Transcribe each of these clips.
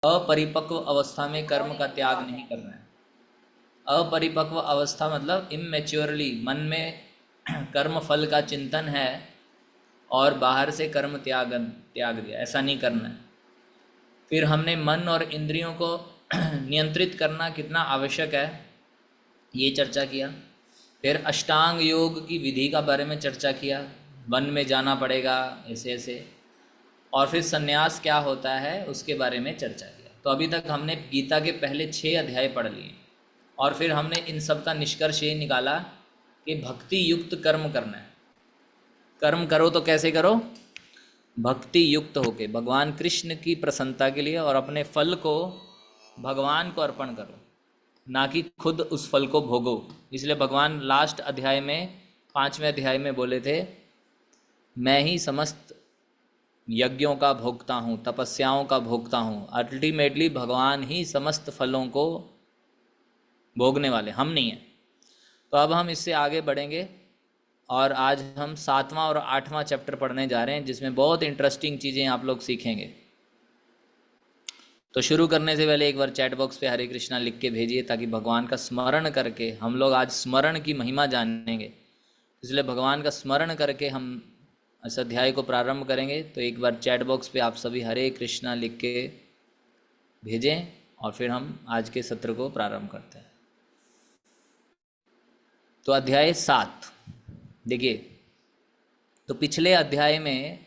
अपरिपक्व अवस्था में कर्म का त्याग नहीं करना है। अपरिपक्व अवस्था मतलब इमेच्योरली मन में कर्म फल का चिंतन है और बाहर से कर्म त्याग त्याग दिया, ऐसा नहीं करना है। फिर हमने मन और इंद्रियों को नियंत्रित करना कितना आवश्यक है ये चर्चा किया। फिर अष्टांग योग की विधि का बारे में चर्चा किया, वन में जाना पड़ेगा ऐसे ऐसे। और फिर संन्यास क्या होता है उसके बारे में चर्चा किया। तो अभी तक हमने गीता के पहले 6 अध्याय पढ़ लिए और फिर हमने इन सब का निष्कर्ष ये निकाला कि भक्ति युक्त कर्म करना है। कर्म करो तो कैसे करो? भक्ति युक्त होके भगवान कृष्ण की प्रसन्नता के लिए, और अपने फल को भगवान को अर्पण करो, ना कि खुद उस फल को भोगो। इसलिए भगवान लास्ट अध्याय में 5वें अध्याय में बोले थे, मैं ही समस्त यज्ञों का भोगता हूँ, तपस्याओं का भोगता हूँ। अल्टीमेटली भगवान ही समस्त फलों को भोगने वाले, हम नहीं हैं। तो अब हम इससे आगे बढ़ेंगे और आज हम 7वां और 8वां चैप्टर पढ़ने जा रहे हैं, जिसमें बहुत इंटरेस्टिंग चीज़ें आप लोग सीखेंगे। तो शुरू करने से पहले एक बार चैट बॉक्स पे हरे कृष्णा लिख के भेजिए, ताकि भगवान का स्मरण करके, हम लोग आज स्मरण की महिमा जानेंगे, इसलिए भगवान का स्मरण करके हम इस अध्याय को प्रारंभ करेंगे। तो एक बार चैट बॉक्स पे आप सभी हरे कृष्णा लिख के भेजें और फिर हम आज के सत्र को प्रारंभ करते हैं। तो अध्याय 7 देखिए। तो पिछले अध्याय में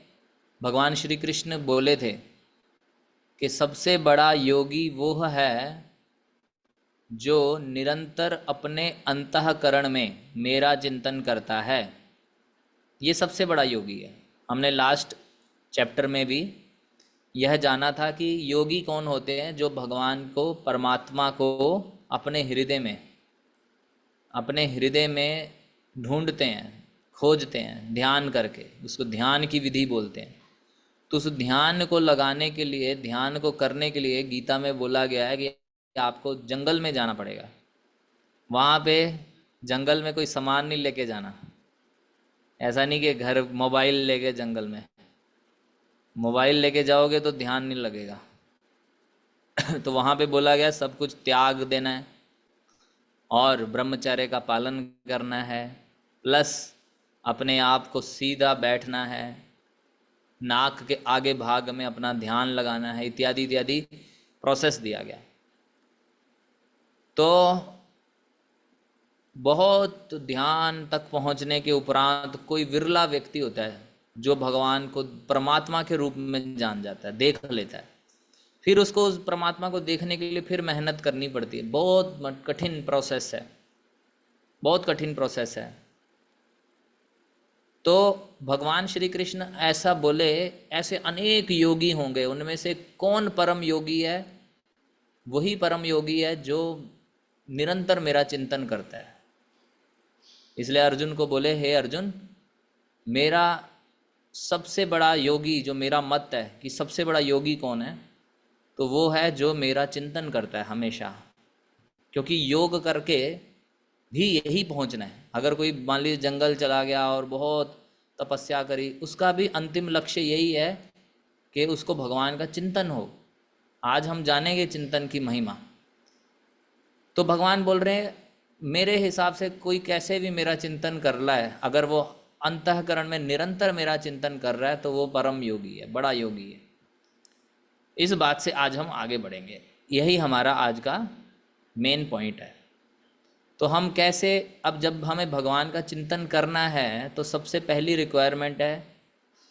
भगवान श्री कृष्ण बोले थे कि सबसे बड़ा योगी वो है जो निरंतर अपने अंतःकरण में मेरा चिंतन करता है। ये सबसे बड़ा योगी है। हमने लास्ट चैप्टर में भी यह जाना था कि योगी कौन होते हैं, जो भगवान को, परमात्मा को अपने हृदय में ढूंढते हैं, खोजते हैं, ध्यान करके। उसको ध्यान की विधि बोलते हैं। तो उस ध्यान को लगाने के लिए, ध्यान को करने के लिए गीता में बोला गया है कि आपको जंगल में जाना पड़ेगा। वहाँ पे जंगल में कोई सामान नहीं लेके जाना। ऐसा नहीं कि घर मोबाइल लेके जंगल में, मोबाइल लेके जाओगे तो ध्यान नहीं लगेगा। तो वहाँ पे बोला गया सब कुछ त्याग देना है और ब्रह्मचर्य का पालन करना है, प्लस अपने आप को सीधा बैठना है, नाक के आगे भाग में अपना ध्यान लगाना है, इत्यादि इत्यादि प्रोसेस दिया गया। तो बहुत ध्यान तक पहुंचने के उपरांत कोई विरला व्यक्ति होता है जो भगवान को परमात्मा के रूप में जान जाता है, देख लेता है। फिर उसको उस परमात्मा को देखने के लिए फिर मेहनत करनी पड़ती है। बहुत कठिन प्रोसेस है, बहुत कठिन प्रोसेस है। तो भगवान श्री कृष्ण ऐसा बोले, ऐसे अनेक योगी होंगे, उनमें से कौन परम योगी है? वही परम योगी है जो निरंतर मेरा चिंतन करता है। इसलिए अर्जुन को बोले, हे अर्जुन, मेरा सबसे बड़ा योगी, जो मेरा मत है कि सबसे बड़ा योगी कौन है, तो वो है जो मेरा चिंतन करता है हमेशा। क्योंकि योग करके भी यही पहुंचना है। अगर कोई मान लीजिए जंगल चला गया और बहुत तपस्या करी, उसका भी अंतिम लक्ष्य यही है कि उसको भगवान का चिंतन हो। आज हम जानेंगे चिंतन की महिमा। तो भगवान बोल रहे हैं, मेरे हिसाब से कोई कैसे भी मेरा चिंतन कर रहा है, अगर वो अंतःकरण में निरंतर मेरा चिंतन कर रहा है, तो वो परम योगी है, बड़ा योगी है। इस बात से आज हम आगे बढ़ेंगे। यही हमारा आज का मेन पॉइंट है। तो हम कैसे, अब जब हमें भगवान का चिंतन करना है तो सबसे पहली रिक्वायरमेंट है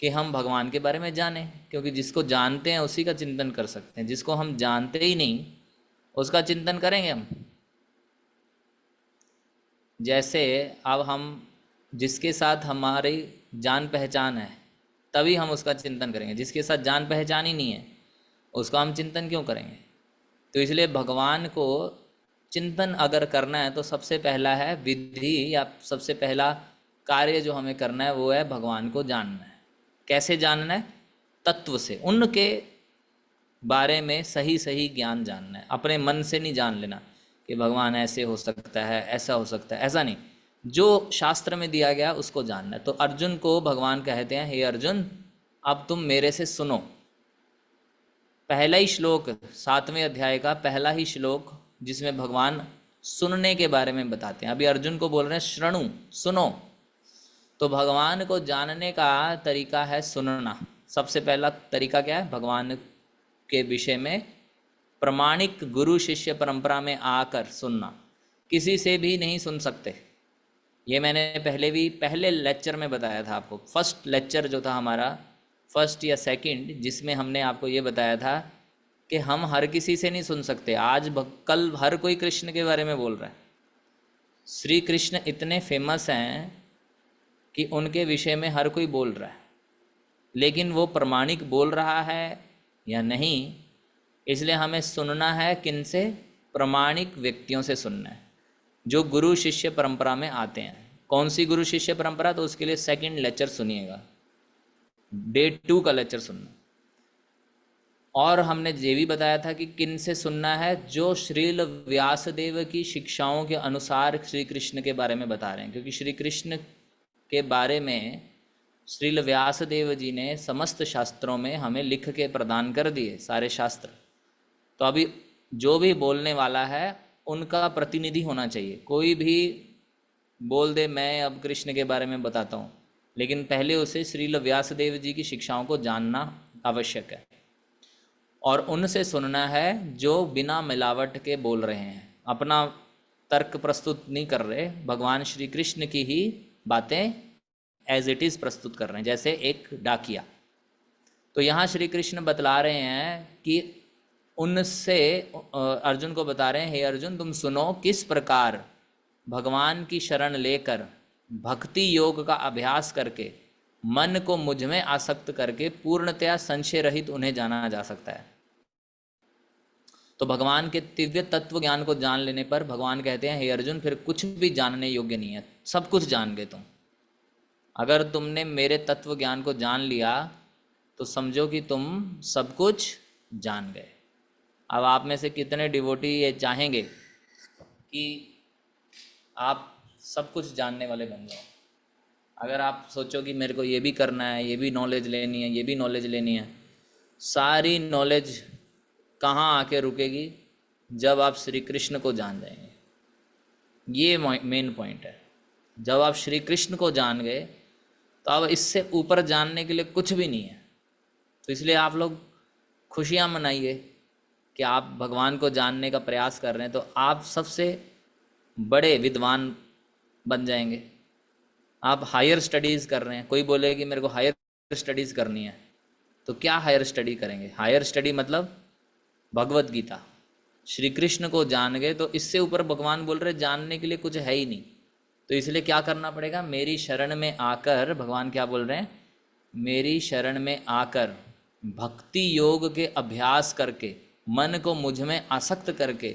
कि हम भगवान के बारे में जानें। क्योंकि जिसको जानते हैं उसी का चिंतन कर सकते हैं। जिसको हम जानते ही नहीं उसका चिंतन करेंगे हम? जैसे अब हम जिसके साथ हमारी जान पहचान है तभी हम उसका चिंतन करेंगे, जिसके साथ जान पहचान ही नहीं है उसका हम चिंतन क्यों करेंगे? तो इसलिए भगवान को चिंतन अगर करना है तो सबसे पहला है विधि, या सबसे पहला कार्य जो हमें करना है वो है भगवान को जानना है। कैसे जानना है? तत्व से, उनके बारे में सही सही ज्ञान जानना है। अपने मन से नहीं जान लेना कि भगवान ऐसे हो सकता है, ऐसा हो सकता है, ऐसा नहीं। जो शास्त्र में दिया गया उसको जानना है। तो अर्जुन को भगवान कहते हैं, हे अर्जुन, अब तुम मेरे से सुनो। पहला ही श्लोक, 7वें अध्याय का पहला ही श्लोक, जिसमें भगवान सुनने के बारे में बताते हैं। अभी अर्जुन को बोल रहे हैं श्रृणु, सुनो। तो भगवान को जानने का तरीका है सुनना। सबसे पहला तरीका क्या है? भगवान के विषय में प्रमाणिक गुरु शिष्य परंपरा में आकर सुनना। किसी से भी नहीं सुन सकते। ये मैंने पहले लेक्चर में बताया था आपको। फर्स्ट लेक्चर जो था हमारा, फर्स्ट या सेकंड, जिसमें हमने आपको ये बताया था कि हम हर किसी से नहीं सुन सकते। कल हर कोई कृष्ण के बारे में बोल रहा है। श्री कृष्ण इतने फेमस हैं कि उनके विषय में हर कोई बोल रहा है, लेकिन वो प्रमाणिक बोल रहा है या नहीं, इसलिए हमें सुनना है। किन से? प्रमाणिक व्यक्तियों से सुनना है, जो गुरु शिष्य परंपरा में आते हैं। कौन सी गुरु शिष्य परंपरा? तो उसके लिए सेकंड लेक्चर सुनिएगा, डे 2 का लेक्चर सुनना। और हमने ये भी बताया था कि किन से सुनना है? जो श्रील व्यासदेव की शिक्षाओं के अनुसार श्री कृष्ण के बारे में बता रहे हैं, क्योंकि श्री कृष्ण के बारे में श्रील व्यासदेव जी ने समस्त शास्त्रों में हमें लिख के प्रदान कर दिए, सारे शास्त्र। तो अभी जो भी बोलने वाला है उनका प्रतिनिधि होना चाहिए। कोई भी बोल दे मैं अब कृष्ण के बारे में बताता हूँ, लेकिन पहले उसे श्रील व्यासदेव जी की शिक्षाओं को जानना आवश्यक है, और उनसे सुनना है जो बिना मिलावट के बोल रहे हैं, अपना तर्क प्रस्तुत नहीं कर रहे, भगवान श्री कृष्ण की ही बातें एज इट इज़ प्रस्तुत कर रहे हैं, जैसे एक डाकिया। तो यहाँ श्री कृष्ण बतला रहे हैं कि उनसे, अर्जुन को बता रहे हैं, हे अर्जुन तुम सुनो किस प्रकार भगवान की शरण लेकर भक्ति योग का अभ्यास करके मन को मुझ में आसक्त करके पूर्णतया संशय रहित उन्हें जाना जा सकता है। तो भगवान के दिव्य तत्व ज्ञान को जान लेने पर भगवान कहते हैं, हे अर्जुन फिर कुछ भी जानने योग्य नहीं है, सब कुछ जान गए तुम। अगर तुमने मेरे तत्व ज्ञान को जान लिया तो समझो कि तुम सब कुछ जान गए। अब आप में से कितने डिवोटी ये चाहेंगे कि आप सब कुछ जानने वाले बन जाओ? अगर आप सोचो कि मेरे को ये भी करना है, ये भी नॉलेज लेनी है, ये भी नॉलेज लेनी है, सारी नॉलेज कहाँ आके रुकेगी? जब आप श्री कृष्ण को जान जाएंगे। ये मेन पॉइंट है। जब आप श्री कृष्ण को जान गए तो अब इससे ऊपर जानने के लिए कुछ भी नहीं है। तो इसलिए आप लोग खुशियाँ मनाइए कि आप भगवान को जानने का प्रयास कर रहे हैं, तो आप सबसे बड़े विद्वान बन जाएंगे। आप हायर स्टडीज़ कर रहे हैं, कोई बोले कि मेरे को हायर स्टडीज़ करनी है, तो क्या हायर स्टडी करेंगे? हायर स्टडी मतलब भगवत गीता, श्री कृष्ण को जान गए तो इससे ऊपर भगवान बोल रहे जानने के लिए कुछ है ही नहीं। तो इसलिए क्या करना पड़ेगा? मेरी शरण में आकर, भगवान क्या बोल रहे हैं? मेरी शरण में आकर भक्ति योग के अभ्यास करके मन को मुझ में आसक्त करके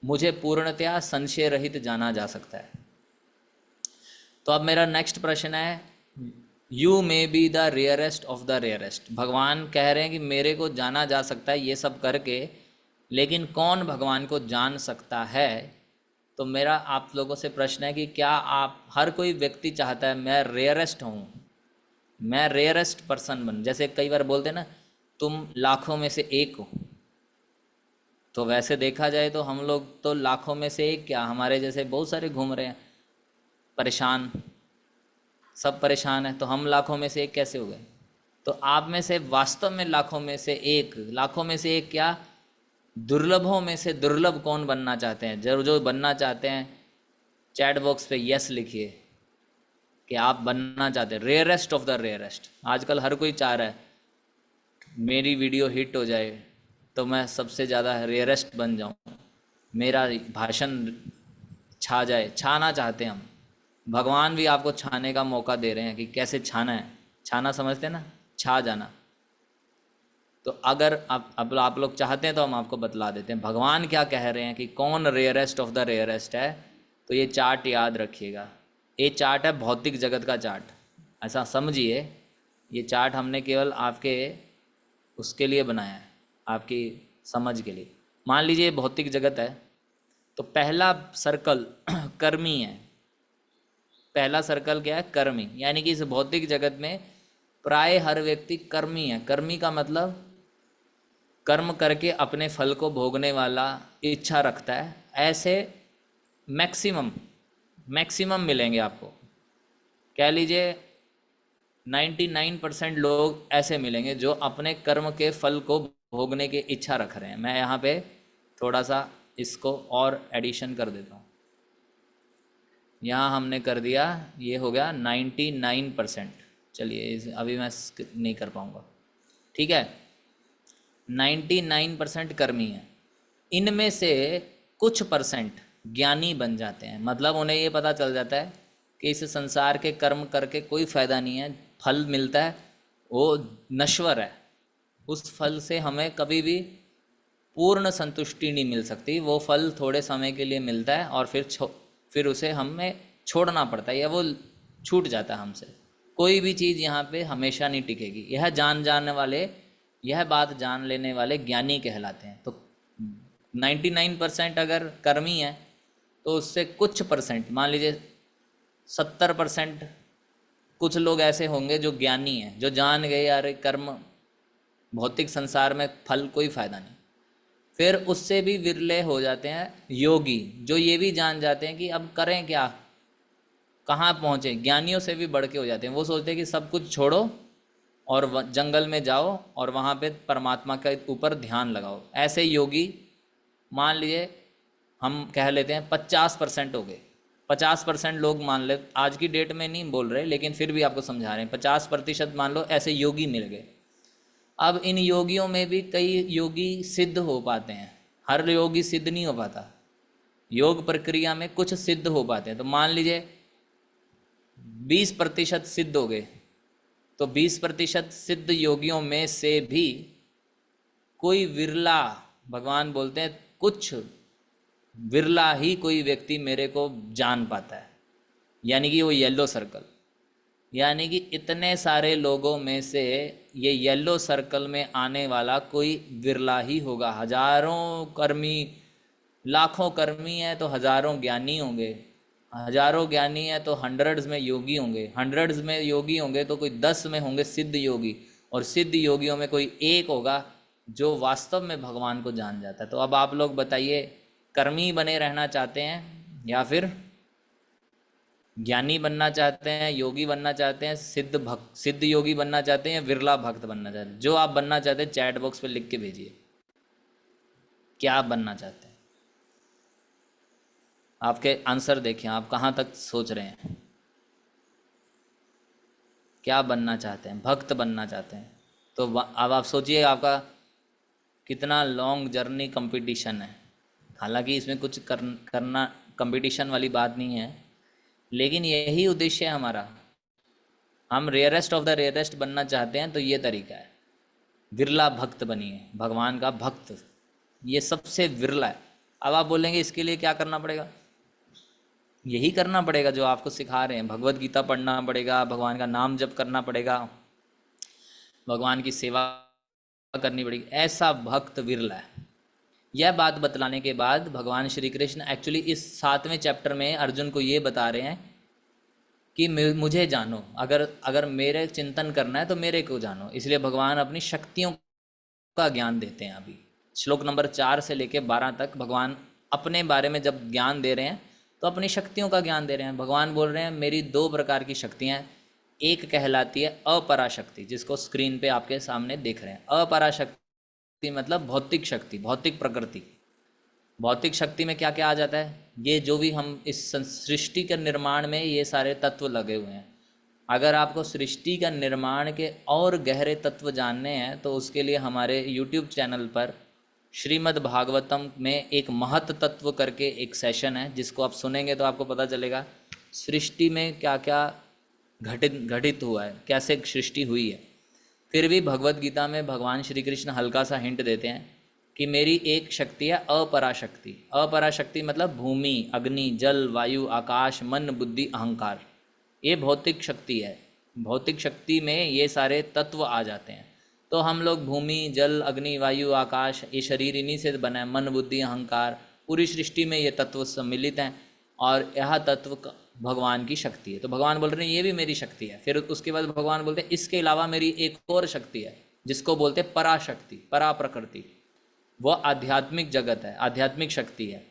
मुझे पूर्णतया संशय रहित जाना जा सकता है। तो अब मेरा नेक्स्ट प्रश्न है, you may be the rarest of the rarest. भगवान कह रहे हैं कि मेरे को जाना जा सकता है ये सब करके, लेकिन कौन भगवान को जान सकता है? तो मेरा आप लोगों से प्रश्न है कि क्या आप, हर कोई व्यक्ति चाहता है मैं रेयरेस्ट हूँ, मैं रेयरेस्ट पर्सन बन। जैसे कई बार बोलते हैं ना, तुम लाखों में से एक हो। तो वैसे देखा जाए तो हम लोग तो लाखों में से एक क्या, हमारे जैसे बहुत सारे घूम रहे हैं परेशान, सब परेशान है, तो हम लाखों में से एक कैसे हो गए? तो आप में से वास्तव में लाखों में से एक, लाखों में से एक क्या, दुर्लभों में से दुर्लभ कौन बनना चाहते हैं? जो बनना चाहते हैं चैट बॉक्स पे यस लिखिए कि आप बनना चाहते हैं रेयरेस्ट ऑफ द रेयरेस्ट। आजकल हर कोई चाह रहा है मेरी वीडियो हिट हो जाए तो मैं सबसे ज़्यादा रेयरेस्ट बन जाऊं, मेरा भाषण छा जाए। छाना चाहते हैं हम। भगवान भी आपको छाने का मौका दे रहे हैं कि कैसे छाना है। छाना समझते हैं ना, छा जाना। तो अगर आप लोग चाहते हैं तो हम आपको बतला देते हैं भगवान क्या कह रहे हैं कि कौन रेयरेस्ट ऑफ द रेयरेस्ट है। तो ये चार्ट याद रखिएगा। ये चार्ट है भौतिक जगत का चार्ट, ऐसा समझिए। ये चार्ट हमने केवल आपके उसके लिए बनाया है, आपकी समझ के लिए। मान लीजिए भौतिक जगत है, तो पहला सर्कल कर्मी है। पहला सर्कल क्या है? कर्मी। यानी कि इस भौतिक जगत में प्राय हर व्यक्ति कर्मी है। कर्मी का मतलब कर्म करके अपने फल को भोगने वाला इच्छा रखता है, ऐसे मैक्सिमम मैक्सिमम मिलेंगे आपको। कह लीजिए 99% लोग ऐसे मिलेंगे जो अपने कर्म के फल को भोगने की इच्छा रख रहे हैं। मैं यहाँ पे थोड़ा सा इसको और एडिशन कर देता हूँ। यहाँ हमने कर दिया, ये हो गया 99%। चलिए अभी मैं नहीं कर पाऊँगा, ठीक है। 99% कर्मी हैं, इनमें से कुछ परसेंट ज्ञानी बन जाते हैं। मतलब उन्हें ये पता चल जाता है कि इस संसार के कर्म करके कोई फ़ायदा नहीं है, फल मिलता है वो नश्वर है, उस फल से हमें कभी भी पूर्ण संतुष्टि नहीं मिल सकती। वो फल थोड़े समय के लिए मिलता है और फिर उसे हमें छोड़ना पड़ता है या वो छूट जाता है हमसे। कोई भी चीज़ यहाँ पे हमेशा नहीं टिकेगी। यह जानने वाले, यह बात जान लेने वाले ज्ञानी कहलाते हैं। तो 99% अगर कर्मी है तो उससे कुछ परसेंट, मान लीजिए 70% कुछ लोग ऐसे होंगे जो ज्ञानी हैं, जो जान गए यार कर्म भौतिक संसार में फल कोई फ़ायदा नहीं। फिर उससे भी विरले हो जाते हैं योगी, जो ये भी जान जाते हैं कि अब करें क्या, कहाँ पहुँचे। ज्ञानियों से भी बढ़ के हो जाते हैं। वो सोचते हैं कि सब कुछ छोड़ो और जंगल में जाओ और वहाँ पे परमात्मा के ऊपर ध्यान लगाओ। ऐसे योगी मान लीजिए हम कह लेते हैं 50% हो गए। 50% लोग मान ले, आज की डेट में नहीं बोल रहे लेकिन फिर भी आपको समझा रहे हैं, 50% मान लो ऐसे योगी मिल गए। अब इन योगियों में भी कई योगी सिद्ध हो पाते हैं, हर योगी सिद्ध नहीं हो पाता। योग प्रक्रिया में कुछ सिद्ध हो पाते हैं। तो मान लीजिए 20% सिद्ध हो गए, तो 20% सिद्ध योगियों में से भी कोई विरला, भगवान बोलते हैं कुछ विरला ही कोई व्यक्ति मेरे को जान पाता है, यानी कि वो येलो सर्कल। यानी कि इतने सारे लोगों में से ये येलो सर्कल में आने वाला कोई विरला ही होगा। हजारों कर्मी, लाखों कर्मी हैं तो हजारों ज्ञानी होंगे, हजारों ज्ञानी हैं तो हंड्रेड्स में योगी होंगे, हंड्रेड्स में योगी होंगे तो कोई 10 में होंगे सिद्ध योगी, और सिद्ध योगियों में कोई एक होगा जो वास्तव में भगवान को जान जाता है। तो अब आप लोग बताइए, कर्मी बने रहना चाहते हैं या फिर ज्ञानी बनना चाहते हैं, योगी बनना चाहते हैं, सिद्ध योगी बनना चाहते हैं, विरला भक्त बनना चाहते हैं? जो आप बनना चाहते हैं चैट बॉक्स पे लिख के भेजिए, क्या आप बनना चाहते हैं। आपके आंसर देखिए, आप कहाँ तक सोच रहे हैं, क्या बनना चाहते हैं। भक्त बनना चाहते हैं तो अब आप सोचिए आपका कितना लॉन्ग जर्नी कंपटीशन है। हालांकि इसमें कुछ करना कंपटीशन वाली बात नहीं है, लेकिन यही उद्देश्य है हमारा। हम रेयरेस्ट ऑफ द रेयरेस्ट बनना चाहते हैं तो ये तरीका है, विरला भक्त बनिए, भगवान का भक्त, ये सबसे विरला है। अब आप बोलेंगे इसके लिए क्या करना पड़ेगा? यही करना पड़ेगा जो आपको सिखा रहे हैं। भगवत गीता पढ़ना पड़ेगा, भगवान का नाम जप करना पड़ेगा, भगवान की सेवा करनी पड़ेगी। ऐसा भक्त विरला है। यह बात बतलाने के बाद भगवान श्री कृष्ण एक्चुअली इस 7वें चैप्टर में अर्जुन को ये बता रहे हैं कि मुझे जानो, अगर मेरे चिंतन करना है तो मेरे को जानो। इसलिए भगवान अपनी शक्तियों का ज्ञान देते हैं। अभी श्लोक नंबर 4 से लेके 12 तक भगवान अपने बारे में जब ज्ञान दे रहे हैं तो अपनी शक्तियों का ज्ञान दे रहे हैं। भगवान बोल रहे हैं मेरी 2 प्रकार की शक्तियाँ हैं। एक कहलाती है अपराशक्ति, जिसको स्क्रीन पे आपके सामने देख रहे हैं। अपराशक्ति मतलब भौतिक शक्ति, भौतिक प्रकृति। भौतिक शक्ति में क्या क्या आ जाता है? ये जो भी हम इस सृष्टि के निर्माण में ये सारे तत्व लगे हुए हैं। अगर आपको सृष्टि का निर्माण के और गहरे तत्व जानने हैं तो उसके लिए हमारे YouTube चैनल पर श्रीमद् भागवतम में एक महत तत्व करके एक सेशन है, जिसको आप सुनेंगे तो आपको पता चलेगा सृष्टि में क्या क्या घटित हुआ है, कैसे सृष्टि हुई है। फिर भी भगवत गीता में भगवान श्री कृष्ण हल्का सा हिंट देते हैं कि मेरी एक शक्ति है अपराशक्ति। अपराशक्ति मतलब भूमि, अग्नि, जल, वायु, आकाश, मन, बुद्धि, अहंकार। ये भौतिक शक्ति है। भौतिक शक्ति में ये सारे तत्व आ जाते हैं। तो हम लोग भूमि, जल, अग्नि, वायु, आकाश, ये शरीर इन्हीं से बना है। मन, बुद्धि, अहंकार, पूरी सृष्टि में ये तत्व सम्मिलित हैं और यह तत्व भगवान की शक्ति है। तो भगवान बोल रहे हैं ये भी मेरी शक्ति है। फिर उसके बाद भगवान बोलते हैं इसके अलावा मेरी एक और शक्ति है जिसको बोलते हैं पराशक्ति, परा प्रकृति। वो आध्यात्मिक जगत है, आध्यात्मिक शक्ति है।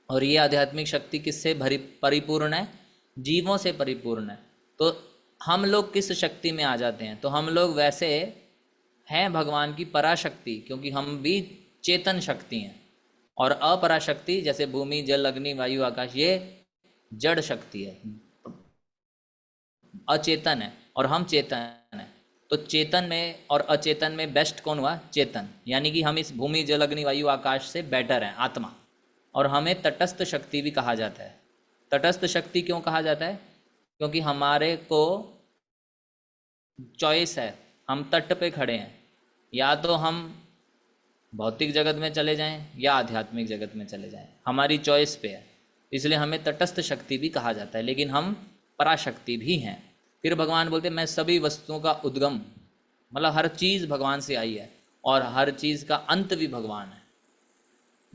और ये आध्यात्मिक शक्ति किससे भरी परिपूर्ण है? जीवों से परिपूर्ण है। तो हम लोग किस शक्ति में आ जाते हैं? तो हम लोग वैसे हैं भगवान की पराशक्ति, क्योंकि हम भी चेतन शक्ति हैं। और अपराशक्ति जैसे भूमि, जल, अग्नि, वायु, आकाश, ये जड़ शक्ति है, अचेतन है, और हम चेतन है। तो चेतन में और अचेतन में बेस्ट कौन हुआ? चेतन। यानी कि हम इस भूमि, जल, अग्नि, वायु, आकाश से बेटर हैं, आत्मा। और हमें तटस्थ शक्ति भी कहा जाता है। तटस्थ शक्ति क्यों कहा जाता है? क्योंकि हमारे को चॉइस है, हम तट पे खड़े हैं, या तो हम भौतिक जगत में चले जाएं या आध्यात्मिक जगत में चले जाएं, हमारी चॉइस पे है। इसलिए हमें तटस्थ शक्ति भी कहा जाता है, लेकिन हम पराशक्ति भी हैं। फिर भगवान बोलते हैं मैं सभी वस्तुओं का उद्गम, मतलब हर चीज़ भगवान से आई है, और हर चीज़ का अंत भी भगवान है।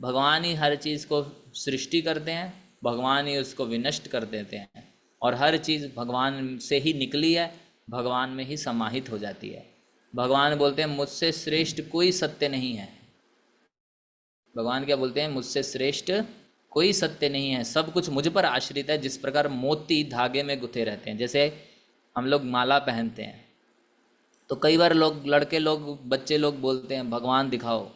भगवान ही हर चीज़ को सृष्टि करते हैं, भगवान ही उसको विनष्ट कर देते हैं, और हर चीज़ भगवान से ही निकली है, भगवान में ही समाहित हो जाती है। भगवान बोलते हैं मुझसे श्रेष्ठ कोई सत्य नहीं है। भगवान क्या बोलते हैं? मुझसे श्रेष्ठ कोई सत्य नहीं है, सब कुछ मुझ पर आश्रित है। जिस प्रकार मोती धागे में गुथे रहते हैं, जैसे हम लोग माला पहनते हैं, तो कई बार लोग, लड़के लोग, बच्चे लोग बोलते हैं भगवान दिखाओ,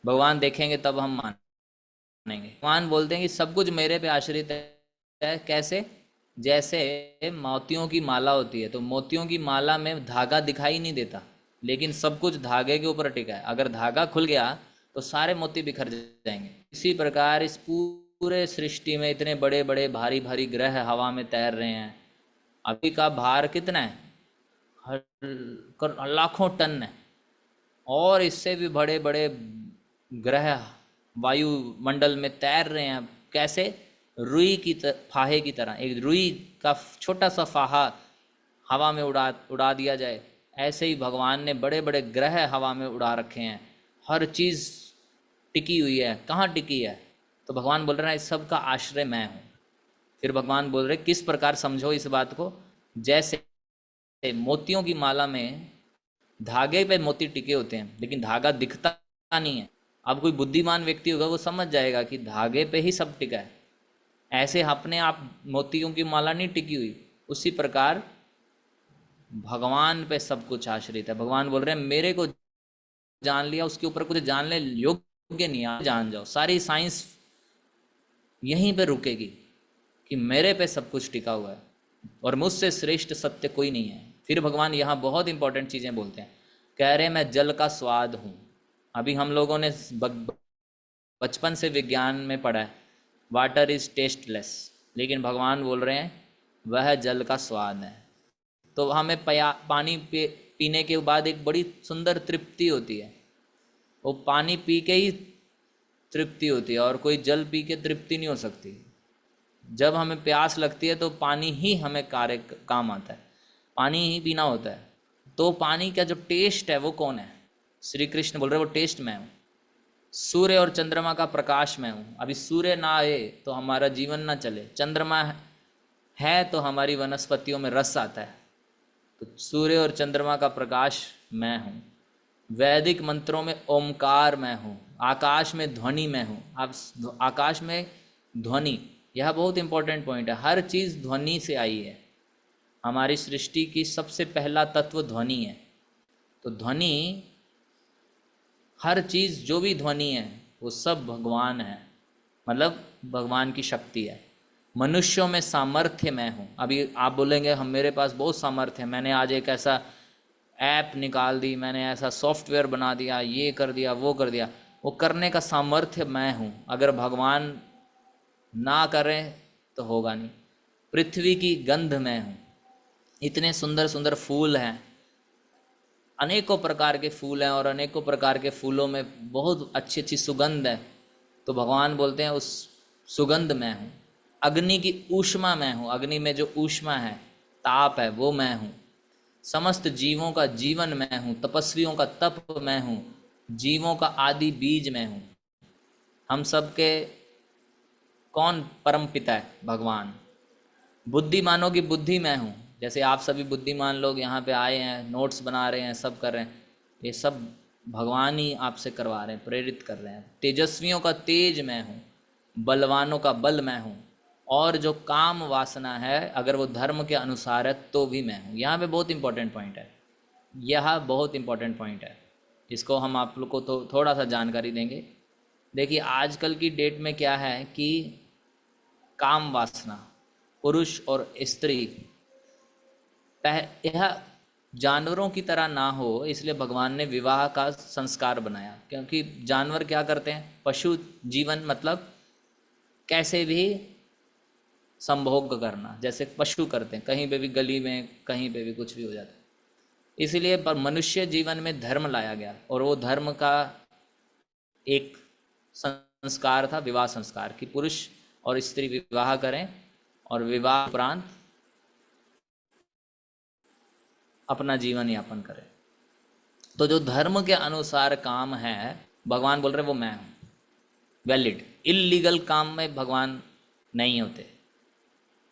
भगवान देखेंगे तब हम मानेंगे। भगवान बोलते हैं कि सब कुछ मेरे पे आश्रित है। कैसे? जैसे मोतियों की माला होती है, तो मोतियों की माला में धागा दिखाई नहीं देता, लेकिन सब कुछ धागे के ऊपर टिका है। अगर धागा खुल गया तो सारे मोती बिखर जाएंगे। इसी प्रकार इस पूरे सृष्टि में इतने बड़े बड़े भारी भारी ग्रह हवा में तैर रहे हैं। अभी का भार कितना है? लाखों टन है। और इससे भी बड़े बड़े ग्रह वायुमंडल में तैर रहे हैं। कैसे? रुई की फाहे की तरह, एक रुई का छोटा सा फाहा हवा में उड़ा दिया जाए, ऐसे ही भगवान ने बड़े बड़े ग्रह हवा में उड़ा रखे हैं। हर चीज़ टिकी हुई है। कहाँ टिकी है? तो भगवान बोल रहे हैं इस सब का आश्रय मैं हूँ। फिर भगवान बोल रहे किस प्रकार समझो इस बात को? जैसे मोतियों की माला में धागे पे मोती टिके होते हैं, लेकिन धागा दिखता नहीं है। अब कोई बुद्धिमान व्यक्ति होगा वो समझ जाएगा कि धागे पे ही सब टिका है। ऐसे अपने आप मोतियों की माला नहीं टिकी हुई। उसी प्रकार भगवान पे सब कुछ आश्रित है। भगवान बोल रहे हैं मेरे को जान लिया, उसके ऊपर कुछ जानने योग्य नहीं है। जान जाओ, सारी साइंस यहीं पे रुकेगी कि मेरे पे सब कुछ टिका हुआ है, और मुझसे श्रेष्ठ सत्य कोई नहीं है। फिर भगवान यहाँ बहुत इंपॉर्टेंट चीज़ें बोलते हैं। कह रहे हैं मैं जल का स्वाद हूँ। अभी हम लोगों ने बचपन से विज्ञान में पढ़ा है वाटर इज टेस्टलेस, लेकिन भगवान बोल रहे हैं वह जल का स्वाद है। तो हमें पानी पीने के बाद एक बड़ी सुंदर तृप्ति होती है। वो पानी पी के ही तृप्ति होती है, और कोई जल पी के तृप्ति नहीं हो सकती। जब हमें प्यास लगती है तो पानी ही हमें काम आता है, पानी ही पीना होता है। तो पानी का जो टेस्ट है वो कौन है? श्री कृष्ण बोल रहे वो टेस्ट मैं हूँ। सूर्य और चंद्रमा का प्रकाश मैं हूँ। अभी सूर्य ना आए तो हमारा जीवन ना चले, चंद्रमा है तो हमारी वनस्पतियों में रस आता है। तो सूर्य और चंद्रमा का प्रकाश मैं हूँ। वैदिक मंत्रों में ओमकार मैं हूँ। आकाश में ध्वनि मैं हूँ। अब आकाश में ध्वनि, यह बहुत इंपॉर्टेंट पॉइंट है। हर चीज़ ध्वनि से आई है। हमारी सृष्टि की सबसे पहला तत्व ध्वनि है। तो ध्वनि, हर चीज़ जो भी ध्वनि है वो सब भगवान है, मतलब भगवान की शक्ति है। मनुष्यों में सामर्थ्य मैं हूँ। अभी आप बोलेंगे हम मेरे पास बहुत सामर्थ्य है, मैंने आज एक ऐसा ऐप निकाल दी, मैंने ऐसा सॉफ्टवेयर बना दिया, ये कर दिया, वो कर दिया। वो करने का सामर्थ्य मैं हूँ। अगर भगवान ना करें तो होगा नहीं। पृथ्वी की गंध मैं हूँ। इतने सुंदर सुंदर फूल हैं, अनेकों प्रकार के फूल हैं, और अनेकों प्रकार के फूलों में बहुत अच्छी अच्छी सुगंध है। तो भगवान बोलते हैं उस सुगंध मैं हूँ। अग्नि की ऊष्मा मैं हूँ। अग्नि में जो ऊष्मा है, ताप है, वो मैं हूँ। समस्त जीवों का जीवन मैं हूँ। तपस्वियों का तप मैं हूँ। जीवों का आदि बीज मैं हूँ। हम सबके कौन परम पिता है? भगवान। बुद्धिमानों की बुद्धि मैं हूँ। जैसे आप सभी बुद्धिमान लोग यहाँ पे आए हैं, नोट्स बना रहे हैं, सब कर रहे हैं, ये सब भगवान ही आपसे करवा रहे हैं, प्रेरित कर रहे हैं। तेजस्वियों का तेज मैं हूँ, बलवानों का बल मैं हूँ, और जो काम वासना है अगर वो धर्म के अनुसार है तो भी मैं हूँ। यहाँ पे बहुत इंपॉर्टेंट पॉइंट है, यह बहुत इंपॉर्टेंट पॉइंट है। इसको हम आप लोग को तो थोड़ा सा जानकारी देंगे। देखिए आजकल की डेट में क्या है कि काम वासना, पुरुष और स्त्री यह जानवरों की तरह ना हो, इसलिए भगवान ने विवाह का संस्कार बनाया। क्योंकि जानवर क्या करते हैं, पशु जीवन मतलब कैसे भी संभोग करना, जैसे पशु करते हैं, कहीं पे भी गली में कहीं पे भी कुछ भी हो जाता है। इसलिए पर मनुष्य जीवन में धर्म लाया गया, और वो धर्म का एक संस्कार था विवाह संस्कार, कि पुरुष और स्त्री विवाह करें और विवाह उपरांत अपना जीवन यापन करें। तो जो धर्म के अनुसार काम है, भगवान बोल रहे वो मैं हूँ वैलिड। इलीगल काम में भगवान नहीं होते।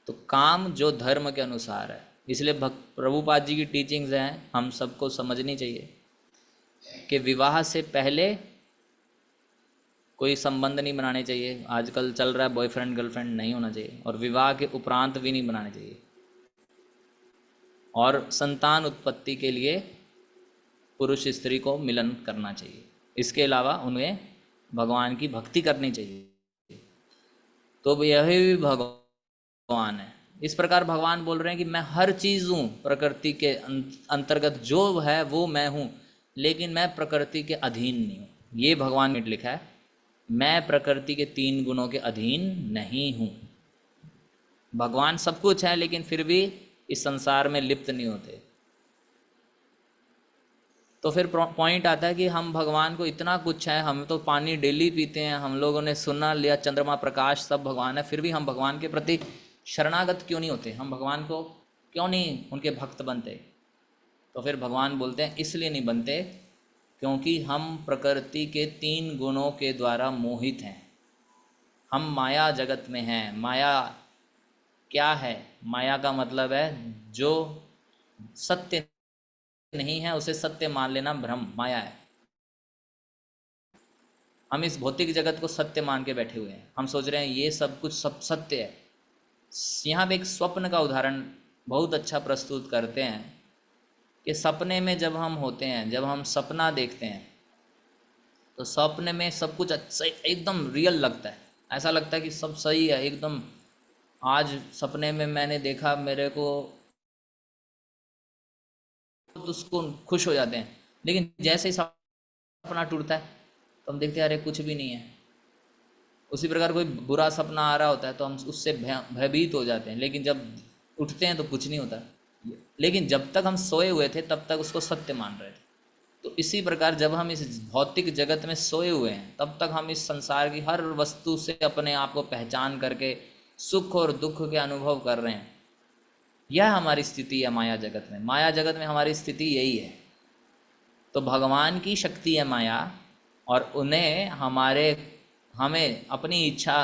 तो काम जो धर्म के अनुसार है, इसलिए प्रभुपाद जी की टीचिंग्स हैं, हम सबको समझनी चाहिए कि विवाह से पहले कोई संबंध नहीं बनाने चाहिए। आजकल चल रहा है बॉयफ्रेंड गर्लफ्रेंड, नहीं होना चाहिए, और विवाह के उपरांत भी नहीं बनाने चाहिए। और संतान उत्पत्ति के लिए पुरुष स्त्री को मिलन करना चाहिए। इसके अलावा उन्हें भगवान की भक्ति करनी चाहिए। तो यह भी भगवान है। इस प्रकार भगवान बोल रहे हैं कि मैं हर चीज़ हूँ, प्रकृति के अंतर्गत जो है वो मैं हूँ, लेकिन मैं प्रकृति के अधीन नहीं हूँ। ये भगवान ने लिखा है, मैं प्रकृति के 3 गुणों के अधीन नहीं हूँ। भगवान सब कुछ है, लेकिन फिर भी इस संसार में लिप्त नहीं होते। तो फिर पॉइंट आता है कि हम भगवान को इतना कुछ है, हम तो पानी डेली पीते हैं, हम लोगों ने सुना लिया, चंद्रमा प्रकाश सब भगवान है, फिर भी हम भगवान के प्रति शरणागत क्यों नहीं होते, हम भगवान को क्यों नहीं उनके भक्त बनते। तो फिर भगवान बोलते हैं इसलिए नहीं बनते क्योंकि हम प्रकृति के 3 गुणों के द्वारा मोहित हैं। हम माया जगत में हैं। माया क्या है? माया का मतलब है जो सत्य नहीं है उसे सत्य मान लेना, भ्रम माया है। हम इस भौतिक जगत को सत्य मान के बैठे हुए हैं, हम सोच रहे हैं ये सब कुछ सब सत्य है। यहाँ पे एक स्वप्न का उदाहरण बहुत अच्छा प्रस्तुत करते हैं कि सपने में जब हम होते हैं, जब हम सपना देखते हैं, तो सपने में सब कुछ अच्छा एकदम रियल लगता है। ऐसा लगता है कि सब सही है एकदम। आज सपने में मैंने देखा, मेरे को तो उसको खुश हो जाते हैं, लेकिन जैसे ही सपना टूटता है तो हम देखते हैं अरे कुछ भी नहीं है। उसी प्रकार कोई बुरा सपना आ रहा होता है तो हम उससे भयभीत हो जाते हैं, लेकिन जब उठते हैं तो कुछ नहीं होता। लेकिन जब तक हम सोए हुए थे तब तक उसको सत्य मान रहे थे। तो इसी प्रकार जब हम इस भौतिक जगत में सोए हुए हैं तब तक हम इस संसार की हर वस्तु से अपने आप को पहचान करके सुख और दुख के अनुभव कर रहे हैं। यह हमारी स्थिति है माया जगत में। माया जगत में हमारी स्थिति यही है। तो भगवान की शक्ति है माया, और उन्हें हमें अपनी इच्छा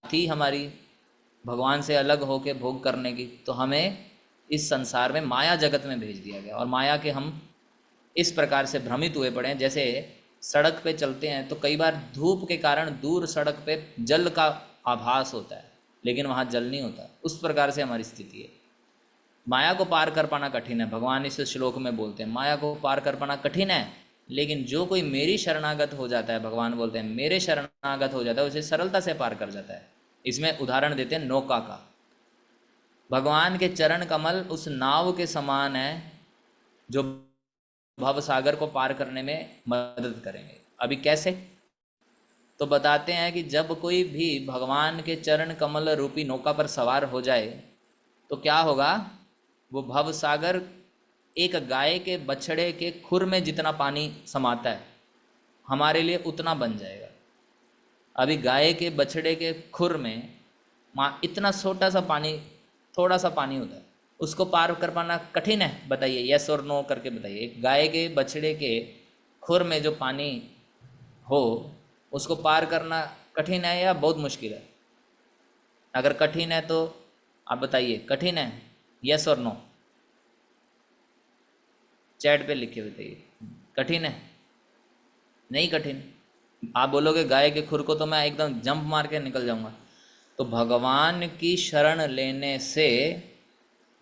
थी हमारी भगवान से अलग होकर भोग करने की, तो हमें इस संसार में माया जगत में भेज दिया गया। और माया के हम इस प्रकार से भ्रमित हुए पड़े हैं। जैसे सड़क पे चलते हैं तो कई बार धूप के कारण दूर सड़क पे जल का आभास होता है, लेकिन वहाँ जल नहीं होता। उस प्रकार से हमारी स्थिति है। माया को पार कर पाना कठिन है। भगवान इस श्लोक में बोलते हैं माया को पार कर पाना कठिन है, लेकिन जो कोई मेरी शरणागत हो जाता है, भगवान बोलते हैं मेरे शरणागत हो जाता है, उसे सरलता से पार कर जाता है। इसमें उदाहरण देते हैं नौका का। भगवान के चरण कमल उस नाव के समान है जो भव सागर को पार करने में मदद करेंगे। अभी कैसे? तो बताते हैं कि जब कोई भी भगवान के चरण कमल रूपी नौका पर सवार हो जाए तो क्या होगा, वो भव सागर एक गाय के बछड़े के खुर में जितना पानी समाता है हमारे लिए उतना बन जाएगा। अभी गाय के बछड़े के खुर में इतना छोटा सा पानी, थोड़ा सा पानी होता है, उसको पार कर पाना कठिन है? बताइए, यस और नो करके बताइए। एक गाय के बछड़े के खुर में जो पानी हो उसको पार करना कठिन है या बहुत मुश्किल है? अगर कठिन है तो आप बताइए, कठिन है? यस और नो चैट पे लिखे बताइए। कठिन है? नहीं कठिन। आप बोलोगे गाय के खुर को तो मैं एकदम जंप मार के निकल जाऊंगा। तो भगवान की शरण लेने से